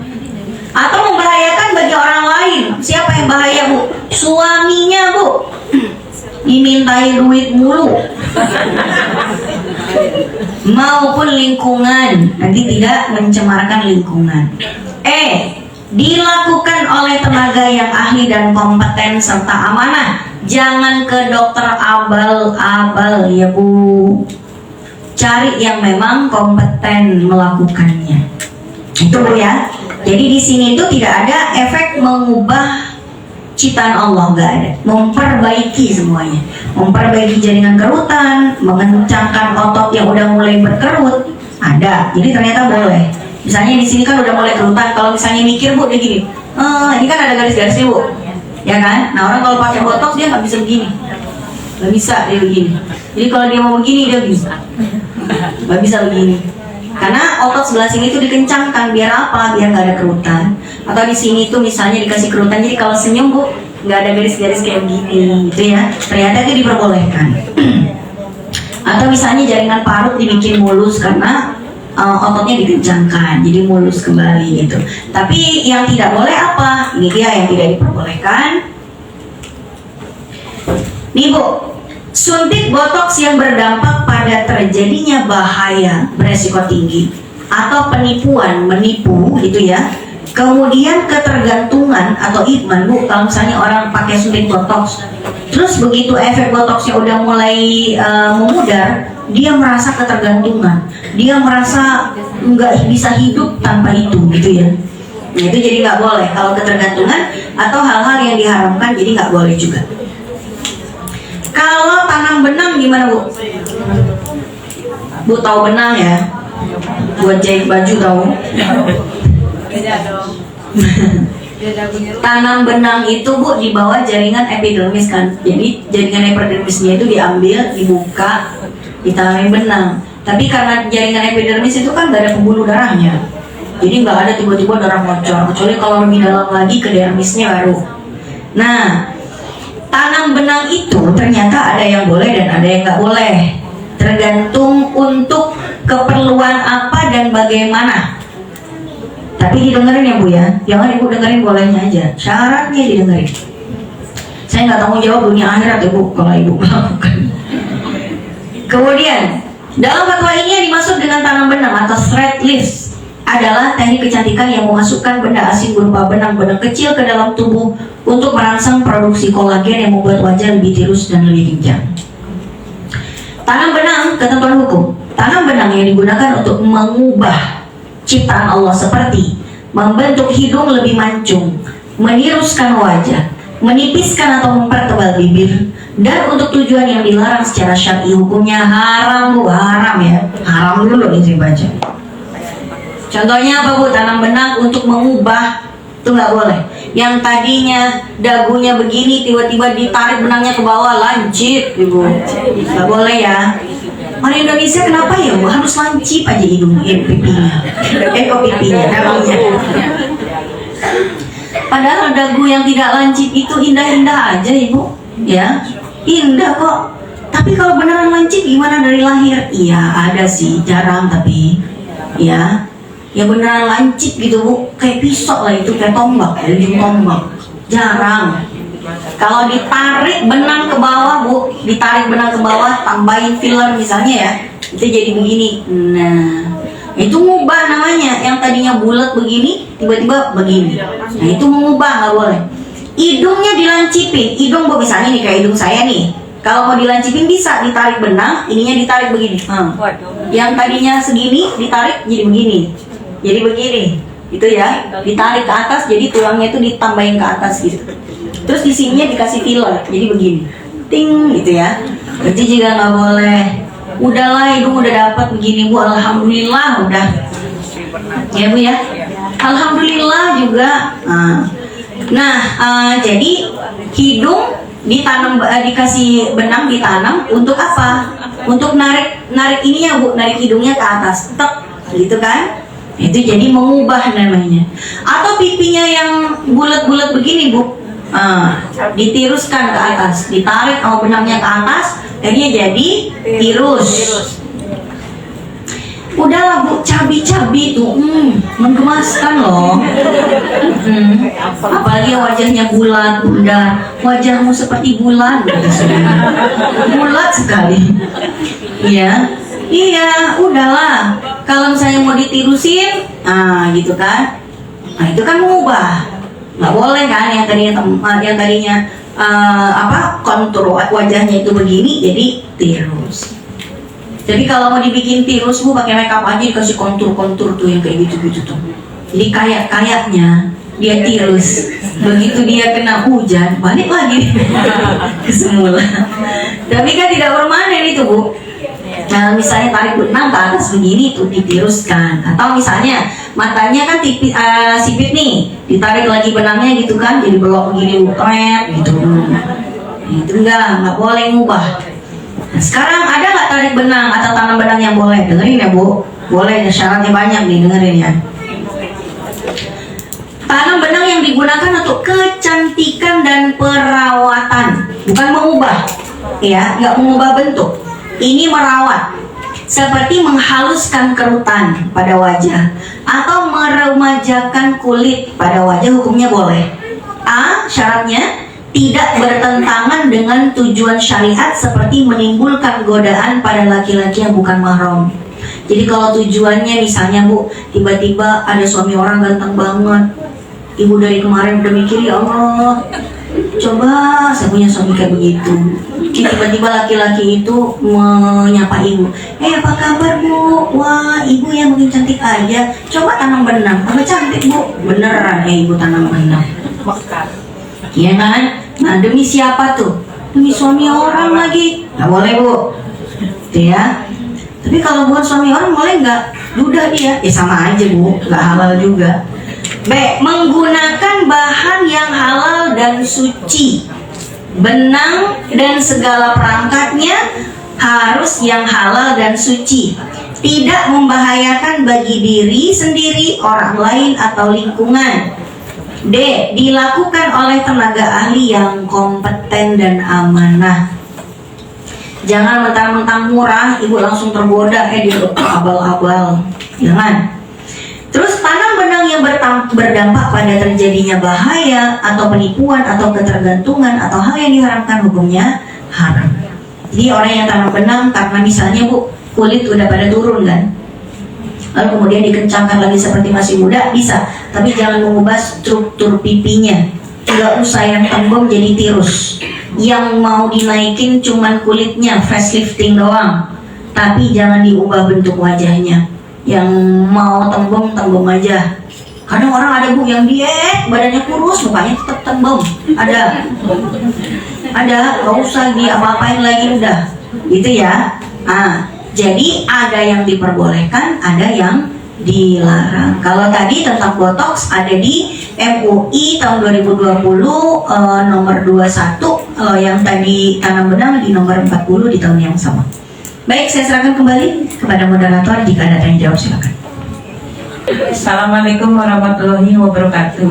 Atau membahayakan bagi orang lain. Siapa yang bahaya, Bu? Suaminya, Bu. Dimintai duit mulu. Maupun lingkungan, nanti tidak mencemarkan lingkungan. Dilakukan oleh tenaga yang ahli dan kompeten serta amanah. Jangan ke dokter abal-abal ya, Bu. Cari yang memang kompeten melakukannya. Itu Bu ya. Jadi di sini itu tidak ada efek mengubah ciptaan Allah nggak ada. Memperbaiki semuanya, memperbaiki jaringan kerutan, mengencangkan otot yang udah mulai berkerut, ada. Jadi ternyata boleh. Misalnya di sini kan udah mulai kerutan, kalau misalnya mikir bu, dia gini, ini kan ada garis-garisnya bu, ya kan? Nah orang kalau pakai botox dia nggak bisa begini, nggak bisa dia begini. Jadi kalau dia mau begini dia bisa, nggak bisa begini. Karena otot sebelah sini itu dikencangkan biar apa? Biar nggak ada kerutan. Atau di sini tuh misalnya dikasih kerutan, jadi kalau senyum bu nggak ada garis-garis kayak begini, gitu ya. Ternyata itu diperbolehkan. Atau misalnya jaringan parut dibikin mulus karena ototnya dikencangkan, jadi mulus kembali gitu. Tapi yang tidak boleh apa? Ini dia yang tidak diperbolehkan. Nih bu, suntik botox yang berdampak pada terjadinya bahaya beresiko tinggi atau penipuan, menipu gitu ya. Kemudian ketergantungan atau idman bu, kalau misalnya orang pakai suntik botox, terus begitu efek botoxnya udah mulai memudar, dia merasa ketergantungan, dia merasa nggak bisa hidup tanpa itu gitu ya. Nah itu jadi nggak boleh kalau ketergantungan atau hal-hal yang diharamkan, jadi nggak boleh juga. Kalau tanam benang gimana bu? Bu tahu benang ya? Buat jahit baju tahu? Beda dong. Beda punya. Tanam benang itu bu di bawah jaringan epidermis kan. Jadi jaringan epidermisnya itu diambil, dibuka, ditanamin benang. Tapi karena jaringan epidermis itu kan gak ada pembuluh darahnya, jadi nggak ada tiba-tiba darah bocor, kecuali kalau lebih dalam lagi ke dermisnya baru. Nah, tanam benang itu ternyata ada yang boleh dan ada yang nggak boleh, tergantung untuk keperluan apa dan bagaimana. Tapi didengerin ya bu ya, jangan ibu dengerin bolehnya aja, syaratnya didengerin. Saya nggak tanggung jawab dunia akhirat ya bu kalau ibu melakukan. Kemudian dalam fatwa ini yang dimaksud dengan tanam benang atau thread lift adalah teknik kecantikan yang memasukkan benda asing berupa benang-benang kecil ke dalam tubuh untuk merangsang produksi kolagen yang membuat wajah lebih tirus dan lebih kencang. Tanam benang, ketentuan hukum. Tanam benang yang digunakan untuk mengubah ciptaan Allah seperti membentuk hidung lebih mancung, meniruskan wajah, menipiskan atau mempertebal bibir, dan untuk tujuan yang dilarang secara syar'i hukumnya haram bu, haram ya, haram dulu ini saya baca. Contohnya apa bu? Tanam benang untuk mengubah itu nggak boleh. Yang tadinya dagunya begini tiba-tiba ditarik benangnya ke bawah, lancip ibu, nggak boleh ya. Orang Indonesia kenapa ya bu harus lancip aja hidungnya, pipinya, kok pipinya namanya. Padahal dagu yang tidak lancip itu indah-indah aja ibu, ya indah kok. Tapi kalau beneran lancip gimana dari lahir? Iya ada sih, jarang tapi ya beneran lancip gitu bu, kayak pisau lah itu, kayak tombak, kayak ujung tombak, jarang. Kalau ditarik benang ke bawah bu, ditarik benang ke bawah, tambahin filler misalnya ya, itu jadi begini. Nah itu ngubah namanya, yang tadinya bulat begini tiba-tiba begini. Nah itu mengubah, nggak boleh. Hidungnya dilancipin, hidung bu misalnya nih kayak hidung saya nih, kalau mau dilancipin bisa ditarik benang, ininya ditarik begini. Yang tadinya segini ditarik jadi begini, jadi begini, itu ya, ditarik ke atas, jadi tulangnya itu ditambahin ke atas gitu. Terus di sininya dikasih filler, jadi begini, ting gitu ya. Itu juga nggak boleh. Udahlah hidung udah dapat begini bu, alhamdulillah udah. Ya bu ya, alhamdulillah juga. Jadi hidung ditanam, dikasih benang ditanam untuk apa? Untuk narik ininya bu, narik hidungnya ke atas, tek, gitu kan? Itu jadi mengubah namanya. Atau pipinya yang bulat-bulat begini bu, ditiruskan ke atas, ditarik sama benangnya ke atas, akhirnya jadi tirus. Udahlah bu, cabi-cabi tuh, menggemaskan loh. Apalagi wajahnya bulat, bunda, wajahmu seperti bulan, bulat sekali. Iya, udahlah. Kalau misalnya mau ditirusin, gitu kan, nah itu kan mengubah. Nggak boleh kan yang tadinya kontur wajahnya itu begini jadi tirus. Jadi kalau mau dibikin tirus bu pakai makeup aja, dikasih kontur tuh yang kayak gitu tuh. Jadi kayaknya dia tirus. Begitu dia kena hujan, balik lagi ke semula. Tapi kan tidak permanen itu, Bu. Nah, misalnya tarik benang ke atas begini tuh ditiruskan, atau misalnya matanya kan tipis, sipit nih, ditarik lagi benangnya gitu kan, jadi belok begini, tret gitu. Itu enggak boleh ngubah. Nah, sekarang ada nggak tarik benang atau tanam benang yang boleh? Dengerin ya, Bu. Boleh, syaratnya banyak nih, dengerin ya. Tanam benang yang digunakan untuk kecantikan dan perawatan, bukan mengubah, ya, nggak mengubah bentuk. Ini merawat, seperti menghaluskan kerutan pada wajah atau meremajakan kulit pada wajah, hukumnya boleh. A. Syaratnya tidak bertentangan dengan tujuan syariat seperti menimbulkan godaan pada laki-laki yang bukan mahram. Jadi kalau tujuannya misalnya, Bu, tiba-tiba ada suami orang ganteng banget, ibu dari kemarin udah mikir, ya Allah, coba saya punya suami kayak begitu. Tiba-tiba laki-laki itu menyapa ibu, apa kabar, Bu? Wah, ibu yang makin cantik aja, coba tanam benang. Apa cantik, Bu? Beneran ibu tanam benang. Iya kan? Nah, demi siapa tuh? Demi suami orang lagi. Nggak boleh, Bu. Gitu ya. Tapi kalau bukan suami orang boleh nggak? Udah dia, ya sama aja, Bu, nggak halal juga. B. Menggunakan bahan yang halal dan suci. Benang dan segala perangkatnya harus yang halal dan suci, tidak membahayakan bagi diri sendiri, orang lain, atau lingkungan. D. Dilakukan oleh tenaga ahli yang kompeten dan amanah. Jangan mentang-mentang murah, ibu langsung tergoda, dia abal-abal. Jangan. Terus tanam benang yang berdampak pada terjadinya bahaya atau penipuan atau ketergantungan atau hal yang diharamkan, hukumnya haram. Jadi orang yang tanam benang karena misalnya, Bu, kulit udah pada turun kan, lalu kemudian dikencangkan lagi seperti masih muda, bisa. Tapi jangan mengubah struktur pipinya. Nggak usah yang tembem jadi tirus. Yang mau dinaikin cuman kulitnya, facelifting doang. Tapi jangan diubah bentuk wajahnya. Yang mau tembem aja. Kadang orang ada, Bu, yang diet, badannya kurus, mukanya tetap tembem. Ada, nggak usah apa-apain lagi, udah. Gitu ya. Jadi ada yang diperbolehkan, ada yang dilarang. Kalau tadi tentang botox ada di MUI tahun 2020 nomor 21, yang tadi tanam benang di nomor 40 di tahun yang sama. Baik, saya serahkan kembali kepada moderator, jika ada yang jawab silakan. Assalamualaikum warahmatullahi wabarakatuh.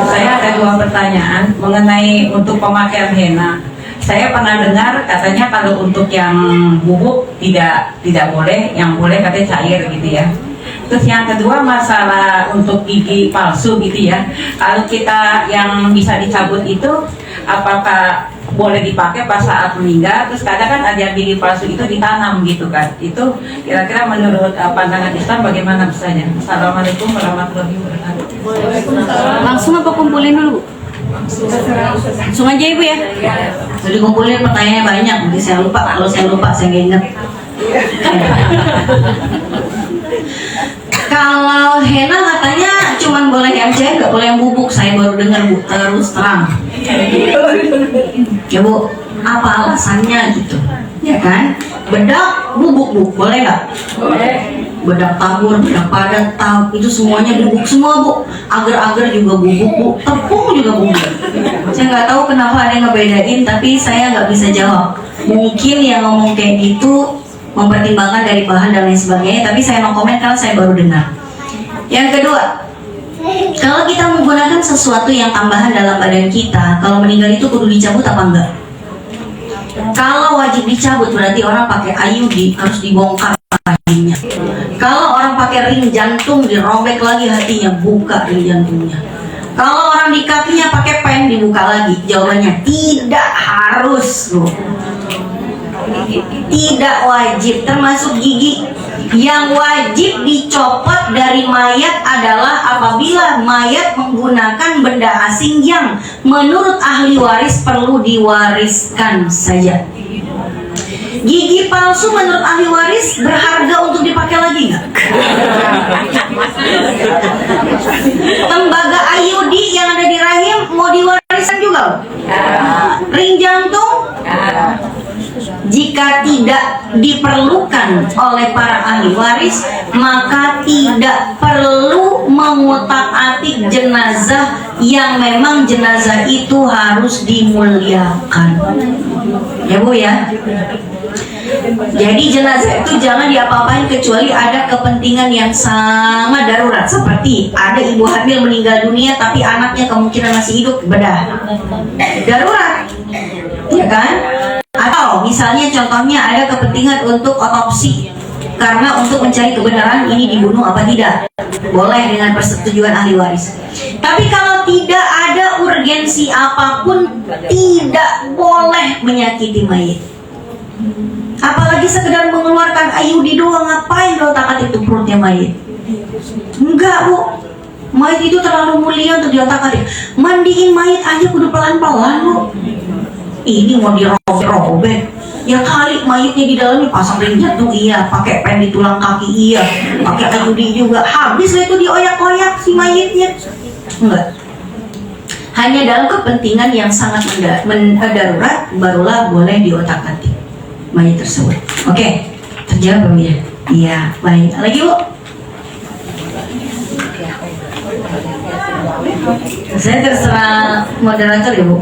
Saya ada 2 pertanyaan mengenai untuk pemakaian henna. Saya pernah dengar katanya kalau untuk yang bubuk tidak boleh, yang boleh katanya cair gitu ya. Terus yang kedua masalah untuk gigi palsu gitu ya. Kalau kita yang bisa dicabut itu apakah boleh dipakai pas saat meninggal? Terus kadang kan ada yang gigi palsu itu ditanam gitu kan. Itu kira-kira menurut pandangan Islam bagaimana misalnya? Assalamualaikum warahmatullahi wabarakatuh. Langsung apa kumpulin dulu? Langsung aja, Ibu ya. Jadi kumpulin, pertanyaannya banyak, nanti saya lupa. Kalau saya lupa saya nggak ingat. Kalau henna katanya cuman boleh yang cair, nggak boleh yang bubuk. Saya baru dengar, Bu, terus terang. Ya, Bu, apa alasannya gitu? Ya kan? Bedak bubuk, Bu, boleh nggak? Boleh. Bedak tabur, bedak padat, itu semuanya bubuk semua, Bu. Agar-agar juga bubuk, Bu. Tepung juga bubuk. Saya nggak tahu kenapa ada yang ngebedain, tapi saya nggak bisa jawab. Mungkin yang ngomong kayak gitu mempertimbangkan dari bahan dan lain sebagainya, tapi saya no comment karena saya baru dengar. Yang kedua, kalau kita menggunakan sesuatu yang tambahan dalam badan kita, kalau meninggal itu kudu dicabut apa enggak? Kalau wajib dicabut berarti orang pakai IUD harus dibongkar hatinya. Kalau orang pakai ring jantung dirobek lagi hatinya, buka ring jantungnya. Kalau orang di kakinya pakai pen dibuka lagi. Jawabannya tidak harus, Bu. Tidak wajib, termasuk gigi. Yang wajib dicopot dari mayat adalah apabila mayat menggunakan benda asing yang menurut ahli waris perlu diwariskan saja. Gigi palsu menurut ahli waris berharga untuk dipakai lagi nggak? Tembaga IUD Apple? Ring jantung? Jika tidak diperlukan oleh para ahli waris, maka tidak perlu mengutak-atik jenazah yang memang jenazah itu harus dimuliakan. Ya Bu ya. Jadi jenazah itu jangan diapa-apain kecuali ada kepentingan yang sangat darurat, seperti ada ibu hamil meninggal dunia tapi anaknya kemungkinan masih hidup, bedah. Darurat, ya kan? Atau misalnya contohnya ada kepentingan untuk otopsi karena untuk mencari kebenaran ini dibunuh apa tidak, boleh dengan persetujuan ahli waris. Tapi kalau tidak ada urgensi apapun, tidak boleh menyakiti mayit. Apalagi sekedar mengeluarkan IUD doang, ngapain diotak-atik itu perutnya mayit? Enggak Bu, mayit itu terlalu mulia untuk diotak-atik. Mandiin mayit aja kudu pelan-pelan Bu. Ini mau dirobek, ya kali mayitnya di dalamnya pasang ring jantung, iya, pakai pen di tulang kaki, iya, pakai IUD juga, habis lah itu dioyak-oyak si mayitnya. Enggak. Hanya dalam kepentingan yang sangat darurat barulah boleh diotak-atik mayit tersebut. Oke, terjawab belum ya? Iya, baik. Lagi Bu? Saya terserah moderator ya Bu.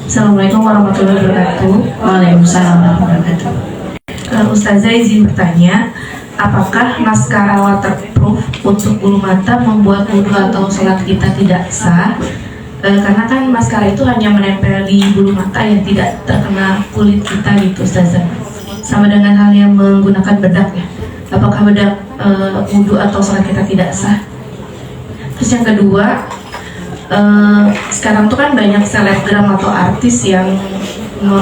Assalamualaikum warahmatullahi wabarakatuh. Waalaikumsalam warahmatullahi wabarakatuh. Ustazah izin bertanya, apakah maskara waterproof untuk bulu mata membuat wudhu atau sholat kita tidak sah? Karena kan maskara itu hanya menempel di bulu mata yang tidak terkena kulit kita gitu Ustazah. Sama dengan hal yang menggunakan bedak ya. Apakah bedak wudhu atau sholat kita tidak sah? Terus yang kedua, sekarang tuh kan banyak selebgram atau artis yang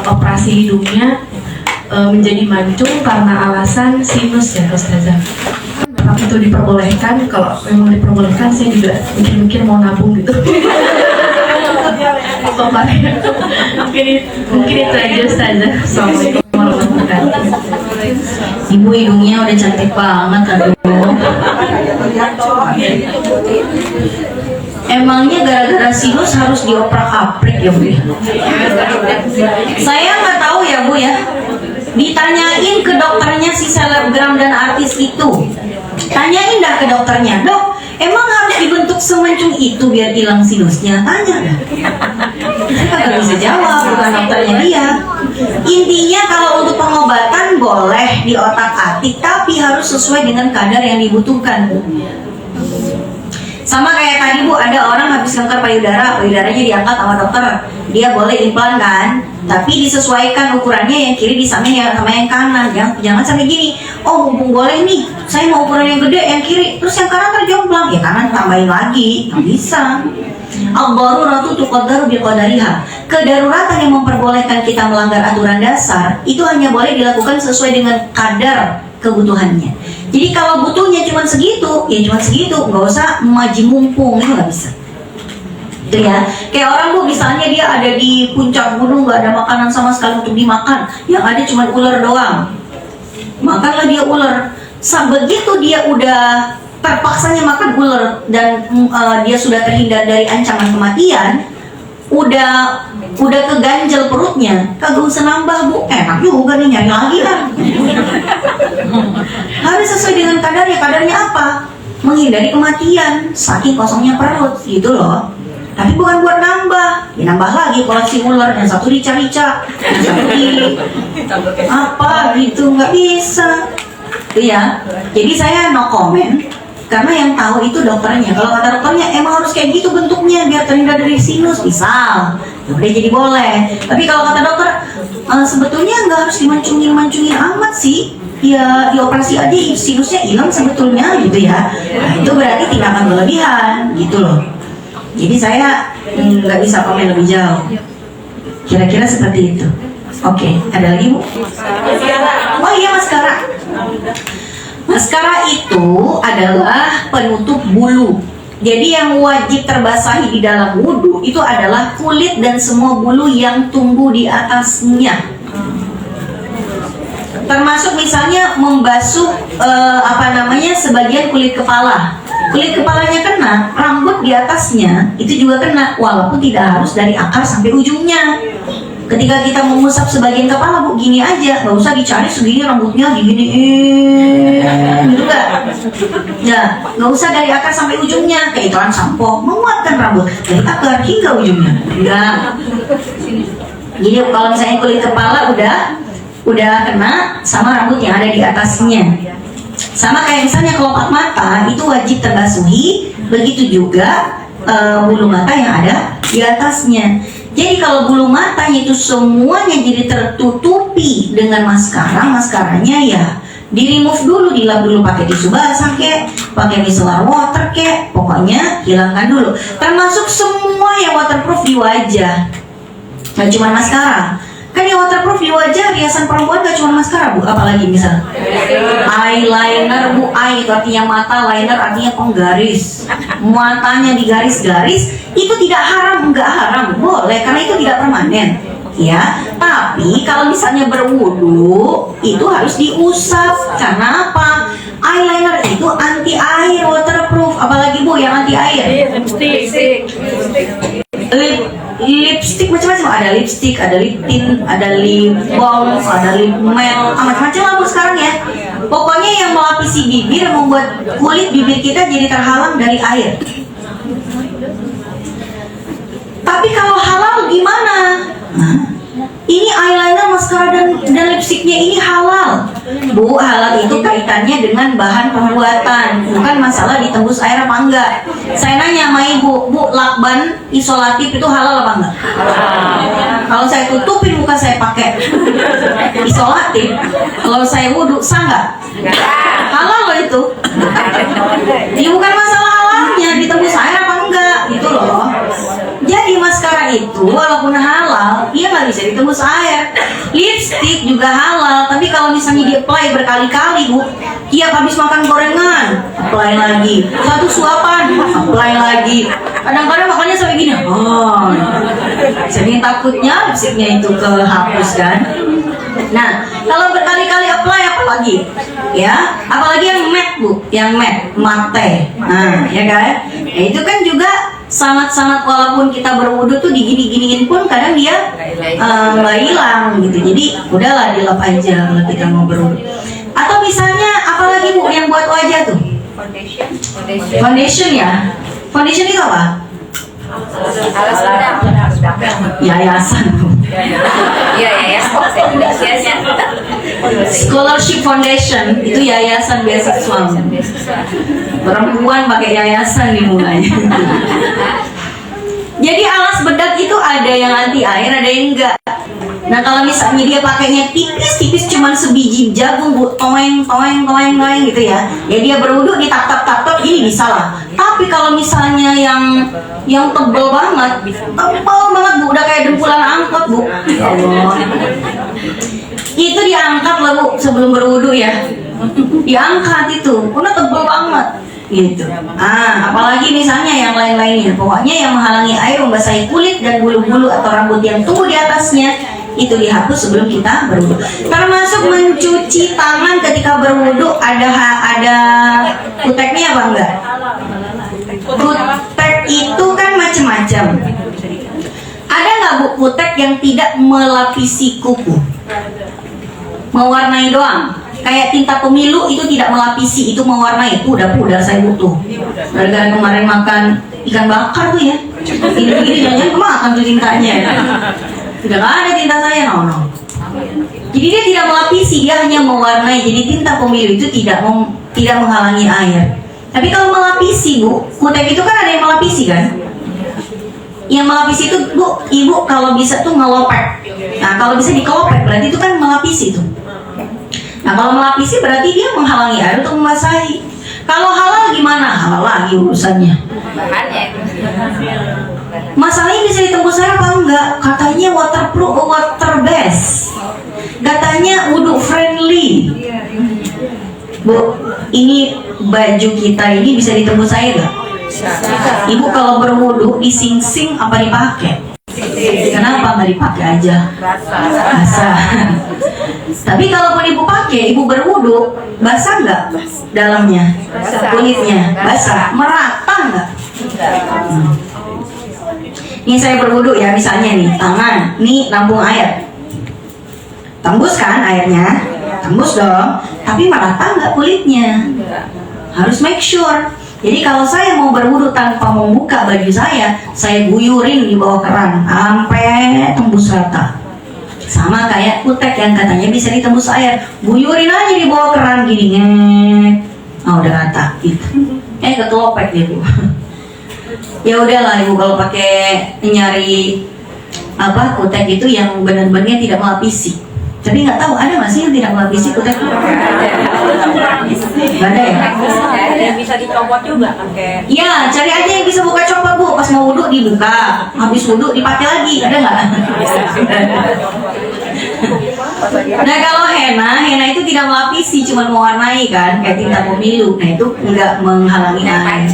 operasi hidungnya menjadi mancung karena alasan sinus ya Ustazah. Apakah itu diperbolehkan? Kalau memang diperbolehkan, saya juga mikir-mikir mau nabung gitu. mungkin itu aja Ustazah. Assalamualaikum warahmatullahi wabarakatuh. Ibu hidungnya udah cantik banget, aduh. Emangnya gara-gara sinus harus dioprak-aprik ya Bu? Saya nggak tahu ya Bu ya. Ditanyain ke dokternya si selebgram dan artis itu. Tanyain dah ke dokternya, Dok, emang harus dibentuk semancung itu biar hilang sinusnya? Tanya dah. Saya nggak bisa jawab, bukan dokternya dia. Intinya kalau untuk pengobatan boleh diotak-atik, tapi harus sesuai dengan kadar yang dibutuhkan. Sama kayak tadi Bu, ada orang habis kanker payudaranya diangkat sama dokter, dia boleh implan kan, tapi disesuaikan ukurannya, yang kiri disamain sama yang kanan. Jangan sampai gini, oh mumpung boleh nih, saya mau ukuran yang gede yang kiri, terus yang kanan terjomplang, ya kanan tambahin lagi, nggak bisa. Al-daruratu tuqaddaru biqadariha. Kedaruratan yang memperbolehkan kita melanggar aturan dasar itu hanya boleh dilakukan sesuai dengan kadar kebutuhannya. Jadi kalau butuhnya cuma segitu, ya cuma segitu, nggak usah maji mumpung, itu nggak bisa. Itu ya, kayak orang Bu, misalnya dia ada di puncak gunung, nggak ada makanan sama sekali untuk dimakan, yang ada cuma ular doang, makanlah dia ular. Begitu dia udah terpaksanya makan ular dan dia sudah terhindar dari ancaman kematian, udah keganjel perutnya, kagak usah nambah Bu, enak juga nih, nyari lagi kan. Harus sesuai dengan kadarnya. Kadarnya apa? Menghindari kematian, saking kosongnya perut gitu loh. Tapi bukan buat nambah, ya nambah lagi koleksi ular, yang satu rica-rica, yang satu di apa gitu, nggak bisa. Itu ya. Jadi saya no comment, karena yang tahu itu dokternya. Kalau kata dokternya emang harus kayak gitu bentuknya biar terhindar dari sinus, bisa, ya udah jadi boleh. Tapi kalau kata dokter sebetulnya nggak harus dimancungin amat sih, ya dioperasi aja sinusnya hilang sebetulnya gitu ya. Nah, itu berarti tindakan berlebihan gitu loh. Jadi saya nggak bisa komen lebih jauh. Kira-kira seperti itu. Oke, ada lagi Bu? Oh iya, maskara. Maskara itu adalah penutup bulu. Jadi yang wajib terbasahi di dalam wudhu itu adalah kulit dan semua bulu yang tumbuh di atasnya. Termasuk misalnya membasuh sebagian kulit kepala. kulit kepalanya kena, rambut di atasnya itu juga kena, walaupun tidak harus dari akar sampai ujungnya. Ketika kita mengusap sebagian kepala, Bu, gini aja, nggak usah dicari segini rambutnya diginiin, gitu nggak? Ya, nggak usah dari akar sampai ujungnya, kayak iklan sampo, menguatkan rambut dari akar hingga ujungnya, enggak. Jadi kalau misalnya kulit kepala udah kena sama rambut yang ada di atasnya. Sama kayak misalnya kelopak mata itu wajib terbasuhi, begitu juga bulu mata yang ada di atasnya. Jadi kalau bulu matanya itu semuanya jadi tertutupi dengan maskara, maskaranya ya di remove dulu, dilap dulu pakai tisu basah kek, pakai micellar water kek, pokoknya hilangkan dulu. Termasuk semua yang waterproof di wajah, nggak cuma maskara. Kan yang waterproof di wajah, riasan perempuan gak cuma maskara, Bu, apalagi misal eyeliner, Bu. Eye itu artinya mata, liner artinya penggaris. Matanya digaris-garis, itu tidak haram, enggak haram, boleh, karena itu tidak permanen, ya. Tapi kalau misalnya berwudu, itu harus diusap. Karena apa? Eyeliner itu anti air, waterproof. Apalagi, Bu, yang anti air? Lipstick macam-macam, ada lipstick, ada lip tint, ada lip balm, ada lip matte, macam-macam lah, Bu, sekarang ya. Pokoknya yang melapisi bibir, membuat kulit bibir kita jadi terhalang dari air. Tapi kalau halal gimana? Ini eyeliner, maskara, dan lipstiknya ini halal, Bu. Halal itu kaitannya dengan bahan pembuatan, bukan masalah ditembus air apa enggak. Saya nanya sama Ibu, Bu, lakban isolatif itu halal apa enggak? Kalau saya tutupin muka saya pakai isolatif, kalau saya wudhu sah nggak? Halal loh itu. Ya bukan masalah halalnya, ditembus air apa enggak, gitu loh. Jadi maskara itu walaupun halal, dia nggak bisa ditembus air. Lipstick juga halal, tapi kalau misalnya di apply berkali-kali, Bu, tiap habis makan gorengan, apply lagi, satu suapan, apply lagi. Kadang-kadang makannya sampai gini, jadi takutnya lipsticknya itu kehapus kan. Nah, kalau berkali-kali apply apa lagi? Ya, apalagi yang matte, Bu, yang mate. Nah, ya kan? Nah, itu kan juga sangat-sangat, walaupun kita berwudu tuh digini-giniin pun kadang dia nggak hilang gitu. Jadi udahlah dilap aja kalau kita mau berwudu. Atau misalnya apalagi, Bu, yang buat wajah tuh? Foundation ya. Foundation itu apa? Yayasan. Scholarship Foundation itu yayasan beasiswa. Perempuan pakai yayasan dimulainya. Jadi alas bedak itu ada yang anti air, ada yang enggak. Nah, kalau misalnya dia pakainya tipis-tipis cuman sebiji jagung, Bu, toeng gitu ya. Ya dia berwudu di tap ini bisa lah. Tapi kalau misalnya yang tebel banget, Bu, udah kayak dempulan angkot, Bu. Ya Allah. Itu diangkat lah, Bu, sebelum berwudu ya. Diangkat itu, udah tebel banget. Gitu. Apalagi misalnya yang lain-lainnya, pokoknya yang menghalangi air, membasahi kulit dan bulu-bulu atau rambut yang tumbuh di atasnya, itu dihapus sebelum kita berwudu. Termasuk mencuci tangan ketika berwudu, ada kuteknya apa enggak? Kutek itu kan macam-macam. Ada nggak, Bu, kutek yang tidak melapisi kuku, mewarnai doang? Kayak tinta pemilu itu tidak melapisi, itu mewarnai. Itu udah pudar saya butuh. Gara-gara kemarin makan ikan bakar tuh ya. Gini-gini jangan kemakan tuh tintanya. Tidak ada tinta saya, no. Jadi dia tidak melapisi, dia hanya mewarnai. Jadi tinta pemilu itu tidak menghalangi air. Tapi kalau melapisi, Bu, kutek itu kan ada yang melapisi kan? Yang melapisi itu, Bu, Ibu kalau bisa tuh ngelopek. Nah, kalau bisa dikelopek berarti itu kan melapisi tuh. Nah, kalau melapisi berarti dia menghalangi air untuk membasahi. Kalau halal gimana? Halal lagi urusannya. Masalahnya bisa ditembus air apa enggak? Katanya waterproof, water based. Katanya wudu friendly. Bu, ini baju kita ini bisa ditembus air enggak? Ibu kalau berwudu di sing-sing apa dipakai? Kenapa nggak dipakai aja? Basah. Tapi kalaupun ibu pakai, ibu berwudu, basah nggak dalamnya? Kulitnya basah, merata nggak? Ini saya berwudu ya, misalnya nih, tangan, nih nampung air, tembus kan airnya, tembus dong. Tapi merata nggak kulitnya? Harus make sure. Jadi kalau saya mau berwudu tanpa membuka baju saya guyurin di bawah keran sampai tembus rata. Sama kayak kutek yang katanya bisa ditembus air, guyurin aja di bawah keran gini, udah rata gitu. Ketopek dia bu. Ya udahlah ibu, kalau pakai nyari kutek itu yang benar-benar tidak melapisi. Tapi nggak tahu ada nggak sih yang tidak melapisi kutek? Nggak ada ya? Yang bisa dicopot juga kan kayak. Iya, cari aja yang bisa buka copot bu. Pas mau wudhu dibuka, habis wudhu dipakai lagi, ada nggak? Nah kalau henna itu tidak melapisi, cuma mewarnai kan, kayak tinta pemilu. Nah itu nggak menghalangi air.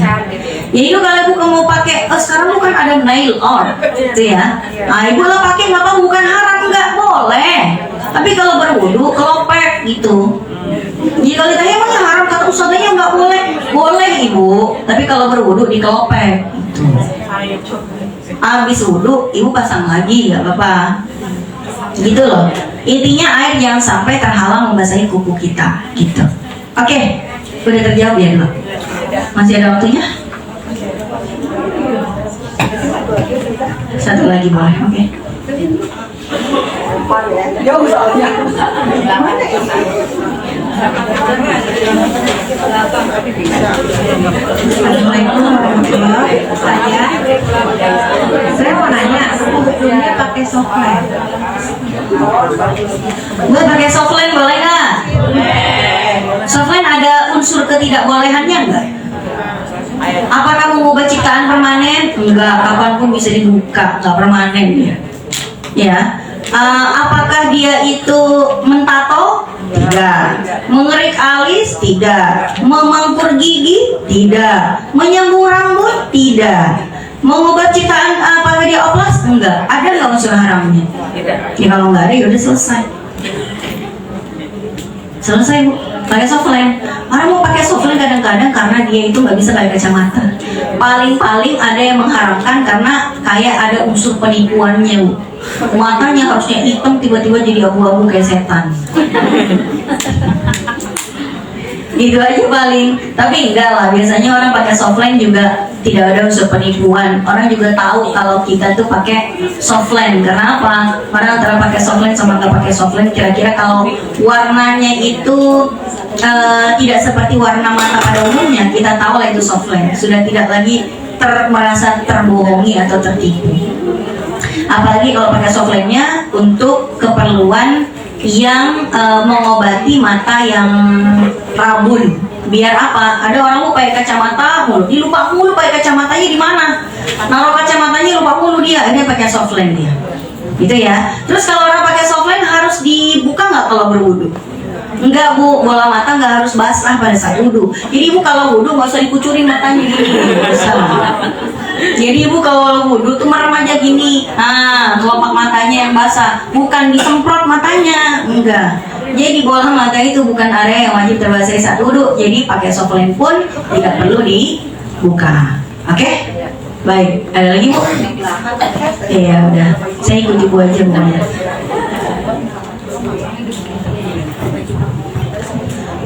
Jadi itu kalau ibu mau pakai, sekarang bukan ada nail art, gitu ya. Nah ibu lah pakai nggak apa, bukan haram, nggak boleh. Tapi kalau berwudu kelopek gitu. Jadi kalau ditanya emang yang haram, kata ustadznya nggak boleh, boleh ibu. Tapi kalau berwudu dikelopek. Gitu. Habis wudu ibu pasang lagi, nggak apa-apa. Gitu loh. Intinya air jangan sampai terhalang membasahi kuku kita, gitu. Oke, udah terjawab ya dulu. Masih ada waktunya? Satu lagi boleh, oke. Assalamualaikum warahmatullahi wabarakatuh. Saya mau nanya, sebelumnya pakai softline. Gue pakai softline boleh nggak? Softline ada unsur ketidakbolehannya nggak? Apakah mengubah ciptaan permanen? Enggak, kapanpun bisa dibuka, nggak permanen ya. Ya, apakah dia itu mentato? Tidak. Mengerik alis? Tidak. Memangkur gigi? Tidak. Menyambung rambut? Tidak. Mengubah ciptaan apakah dia oplas? Enggak. Ada nggak unsur haramnya? Ya kalau nggak ada ya udah selesai. Selesai bu, pakai softline. Orang mau pakai softline kadang-kadang karena dia itu nggak bisa pakai kacamata. Paling-paling ada yang mengharamkan karena kayak ada unsur penipuannya bu. Matanya harusnya hitam, tiba-tiba jadi abu-abu kayak setan. Itu aja paling. Tapi enggak lah, biasanya orang pakai softline juga tidak ada unsur penipuan. Orang juga tahu kalau kita tuh pakai softline. Karena apa? Orang antara pakai softline sama nggak pakai softline, kira-kira kalau warnanya itu tidak seperti warna mata pada umumnya, kita tahu lah itu softline. Sudah tidak lagi merasa terbohongi atau tertipu. Apalagi kalau pakai softline-nya untuk keperluan yang mengobati mata yang rabun. Biar apa? Ada orang lupa pakai kacamata mulu, dia lupa mulu pakai kacamatanya di mana. Naruh kacamatanya lupa mulu dia pakai softline dia. Gitu ya. Terus kalau orang pakai softline harus dibuka nggak kalau berwudu? Enggak bu, bola mata nggak harus basah pada saat wudu. Jadi ibu kalau wudu nggak usah dikucurin matanya gini. Jadi ibu kalau wudu tuh merem aja gini. Nah, kelopak matanya yang basah, bukan disemprot matanya. Enggak. Jadi bola mata itu bukan area yang wajib terbasahi saat wudu. Jadi pakai softline pun tidak perlu dibuka. Oke? Baik. Ada lagi bu? Iya udah. Saya ikut ibu aja pokoknya.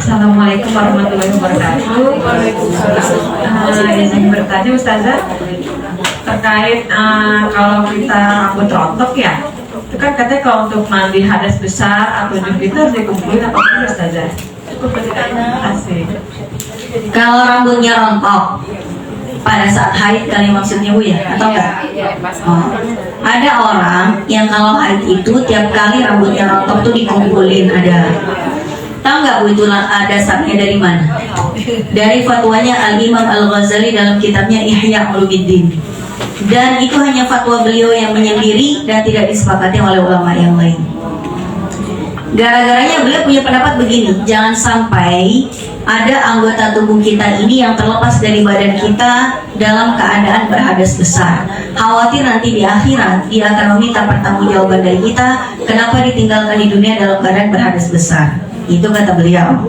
Assalamualaikum warahmatullahi wabarakatuh. Izin bertanya Ustazah terkait kalau kita rambut rontok ya, itu kan katanya kalau untuk mandi hadas besar atau junub itu harus dikumpulin apa enggak Ustazah? Asik. Kalau rambutnya rontok pada saat haid kali maksudnya bu ya atau enggak? Oh. Ada orang yang kalau haid itu tiap kali rambutnya rontok tuh dikumpulin ada. Tahu nggak bu itu dasarnya dari mana? Dari fatwanya Al-Imam Al-Ghazali dalam kitabnya Ihya Ulumuddin. Dan itu hanya fatwa beliau yang menyendiri dan tidak disepakati oleh ulama yang lain. Gara-garanya beliau punya pendapat begini, jangan sampai ada anggota tubuh kita ini yang terlepas dari badan kita dalam keadaan berhadas besar. Khawatir nanti di akhirat dia akan meminta pertanggungjawaban dari kita, kenapa ditinggalkan di dunia dalam keadaan berhadas besar. Itu kata beliau.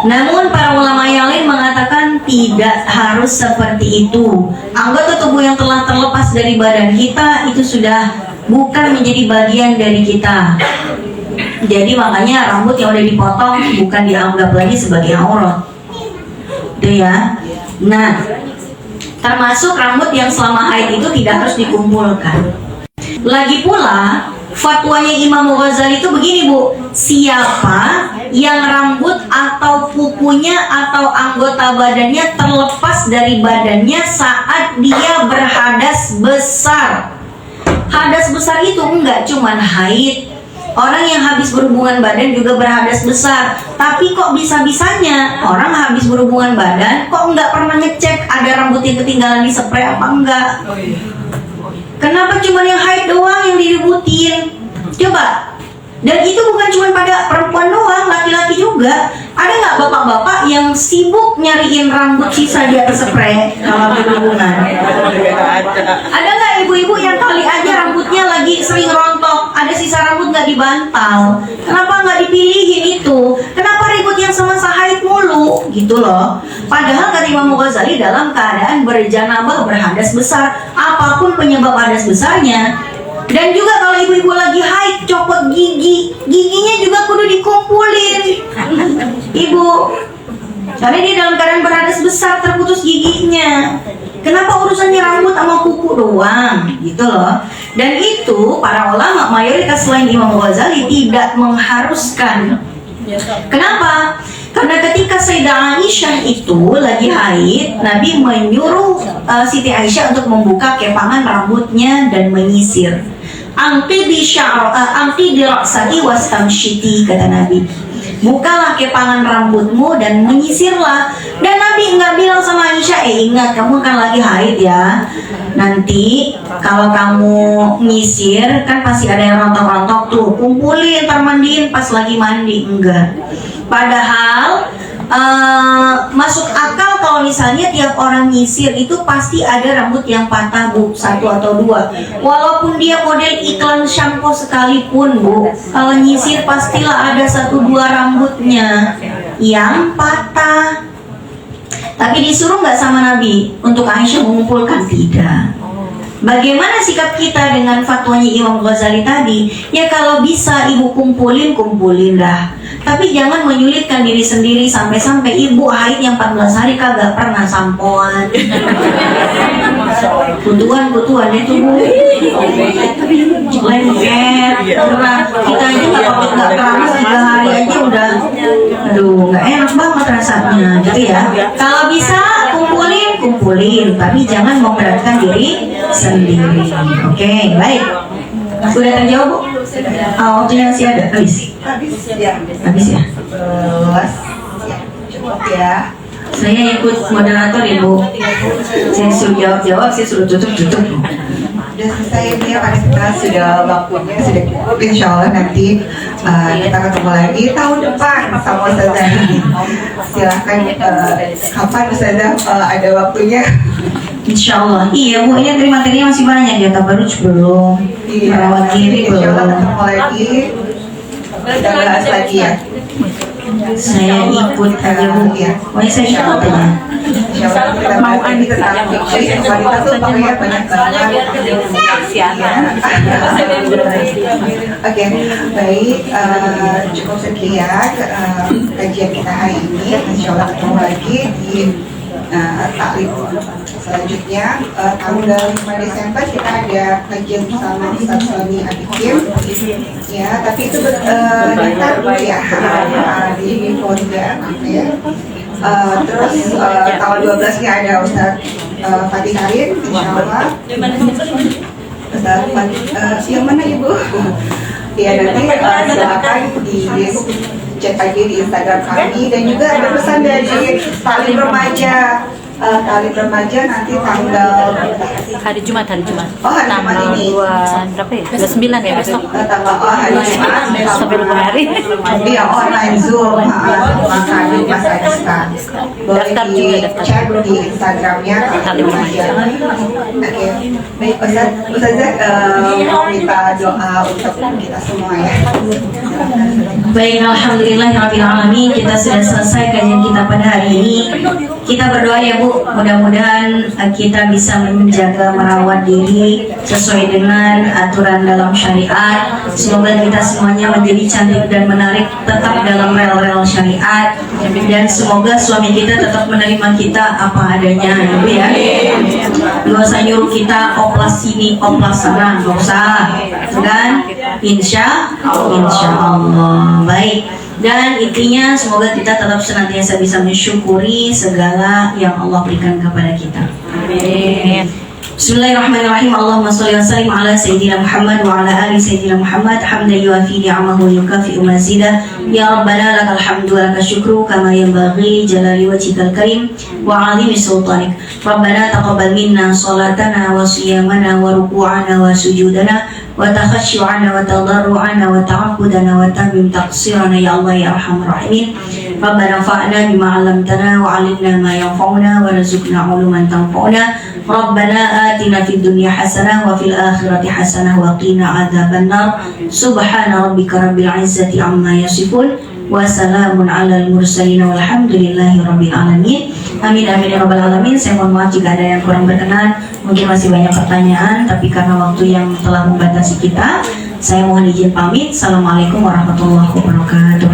Namun para ulama yang lain mengatakan tidak harus seperti itu. Anggota tubuh yang telah terlepas dari badan kita itu sudah bukan menjadi bagian dari kita. Jadi makanya rambut yang udah dipotong bukan dianggap lagi sebagai aurat. Itu ya. Nah, termasuk rambut yang selama haid itu tidak harus dikumpulkan. Lagi pula, fatwanya Imam Ghazali itu begini Bu, siapa yang rambut atau kukunya atau anggota badannya terlepas dari badannya saat dia berhadas besar. Hadas besar itu enggak cuman haid. Orang yang habis berhubungan badan juga berhadas besar. Tapi kok bisa-bisanya orang habis berhubungan badan kok nggak pernah ngecek ada rambut yang ketinggalan di spray apa enggak? Kenapa cuma yang haid doang yang diributin? Coba. Dan itu bukan cuma pada perempuan doang, laki-laki juga. Ada nggak bapak-bapak yang sibuk nyariin rambut sisa di atas spray kalau berhubungan? Ada nggak ibu-ibu yang kali aja rambutnya lagi sering rontok, ada sisa rambut nggak dibantal? Kenapa nggak dipilihin itu? Kenapa ribut yang sama haid mulu? Gitu loh. Padahal kata Imam Ghazali dalam keadaan berjanabah berhadas besar, apapun penyebab hadas besarnya. Dan juga kalau ibu-ibu lagi haid copot giginya juga kudu dikumpulin, ibu. Karena dia dalam keadaan berhadas besar terputus giginya. Kenapa urusannya rambut sama kuku doang, gitu loh. Dan itu para ulama mayoritas selain Imam Ghazali tidak mengharuskan. Kenapa? Karena ketika Sayyidah Aisyah itu lagi haid, Nabi menyuruh Siti Aisyah untuk membuka kepangan rambutnya dan menyisir. Angti di raksaki wastamshiti, kata Nabi. Bukalah kepangan rambutmu dan menyisirlah. Dan Nabi nggak bilang sama Aisyah, ingat kamu kan lagi haid ya. Nanti kalau kamu nyisir kan pasti ada yang rontok-rontok tuh, kumpulin, ntar mandiin pas lagi mandi. Enggak. Padahal masuk akal kalau misalnya tiap orang nyisir itu pasti ada rambut yang patah Bu, 1 atau 2. Walaupun dia model iklan shampoo sekalipun Bu, kalau nyisir pastilah ada 1-2 rambutnya yang patah. Tapi disuruh nggak sama Nabi untuk Aisyah mengumpulkan? Tidak. Bagaimana sikap kita dengan fatwanya Imam Ghazali tadi? Ya kalau bisa ibu kumpulin dah. Tapi jangan menyulitkan diri sendiri sampai-sampai ibu haid yang 14 hari kagak pernah sampoan. Kutuan itu Bu. Lengket, gerah. Kita aja nggak keramas 3 hari aja udah. Aduh, nggak enak banget rasanya, gitu ya. Kalau bisa kumpulin, tapi jangan memberatkan diri sendiri. Oke, baik. Sudah terjawab Bu? Waktunya masih ada? Habis ya. Cukup ya. Saya ikut moderator Ibu. Saya suruh jawab, saya suruh tutup. Sudah selesai ya Pak Rizka, sudah waktunya sudah cukup. Insya Allah nanti kita ketemu lagi tahun depan sama Ustazah. Silahkan kapan Ustazah ada waktunya. Insya Allah. Iya Bu, ini materinya masih banyak ya, baru belum. Merawat diri belum. Insya Allah ketemu lagi. Kita bahas lagi ya. Saya ikut aja Bu. Oh, saya ikut aja. Insya Allah kita mau tentang fiksi wanita tuh pakai banyak banget. Oke, baik. Cukup sekian kajian kita hari ini. Insya Allah ketemu lagi di taklim selanjutnya. Tanggal 5 Desember kita ada kajian bersama Ustaz Sony Adikim ya, tapi itu daftar dulu ya di folder ya. Terus tanggal 12 nya ada Ustaz Fatih Karim, insya Allah. Ustaz yang mana Ibu? Ya nanti silakan di cek aja di Instagram kami. Dan juga ada pesan dari Taklim Remaja. Taklim Remaja nanti tanggal hari Jumat. Oh, hari Jumat Tanggal ini. 2 berapa ya? 29 ya besok. Tanggal hari Jumat. Sampai lupa hari. Iya, online Zoom maka di Mas Adista. Boleh Daftar juga, daftar. dicek di Instagramnya kalau Oke, baik Ustazah mau minta doa untuk kita semua ya. Baik, alhamdulillahirrahmanirrahim. Kita sudah selesai kajian kita pada hari ini. Kita berdoa ya Bu, mudah-mudahan kita bisa menjaga merawat diri sesuai dengan aturan dalam syariat. Semoga kita semuanya menjadi cantik dan menarik tetap dalam rel-rel syariat, dan semoga suami kita tetap menerima kita apa adanya ya. Gak usah nyuruh kita oplas sini oplas sana, gak usah kan? Insya Allah. Baik, dan intinya semoga kita tetap senantiasa bisa mensyukuri segala yang Allah berikan kepada kita. Amin. Bismillahirrahmanirrahim. Allahumma sholli wa sallim ala sayyidina Muhammad wa ala ali sayyidina Muhammad hamdan yuwafi ni'amahu wa yukafi'u mazidah. Ya Rabbana lakal hamdu wa lakal syukru kama yanbaghi jalali wajhikal karim wa 'azimi sultanik. Rabbana taqabbal minna salatana wa siyamana wa ruku'ana wa sujudana wa takhashyu'ana wa tadarru'ana wa ta'abbudana wa tamim taqsirana ya Allah ya arhamar rahimin. Rabbana fa'na bima 'allamtana wa 'allimna ma yanfa'una wa rizqna 'uluman tanfa'una. Rabbana atina fid dunya hasanah wa fil akhirati hasanah wa qina adzaban nar. Subhana rabbika rabbil izzati amma yasifun wa salamun alal mursalin walhamdulillahi rabbil alamin. Amin amin ya rabbal alamin. Saya mohon maaf jika ada yang kurang berkenan. Mungkin masih banyak pertanyaan, tapi karena waktu yang telah membatasi kita, saya mohon izin pamit. Assalamualaikum warahmatullahi wabarakatuh.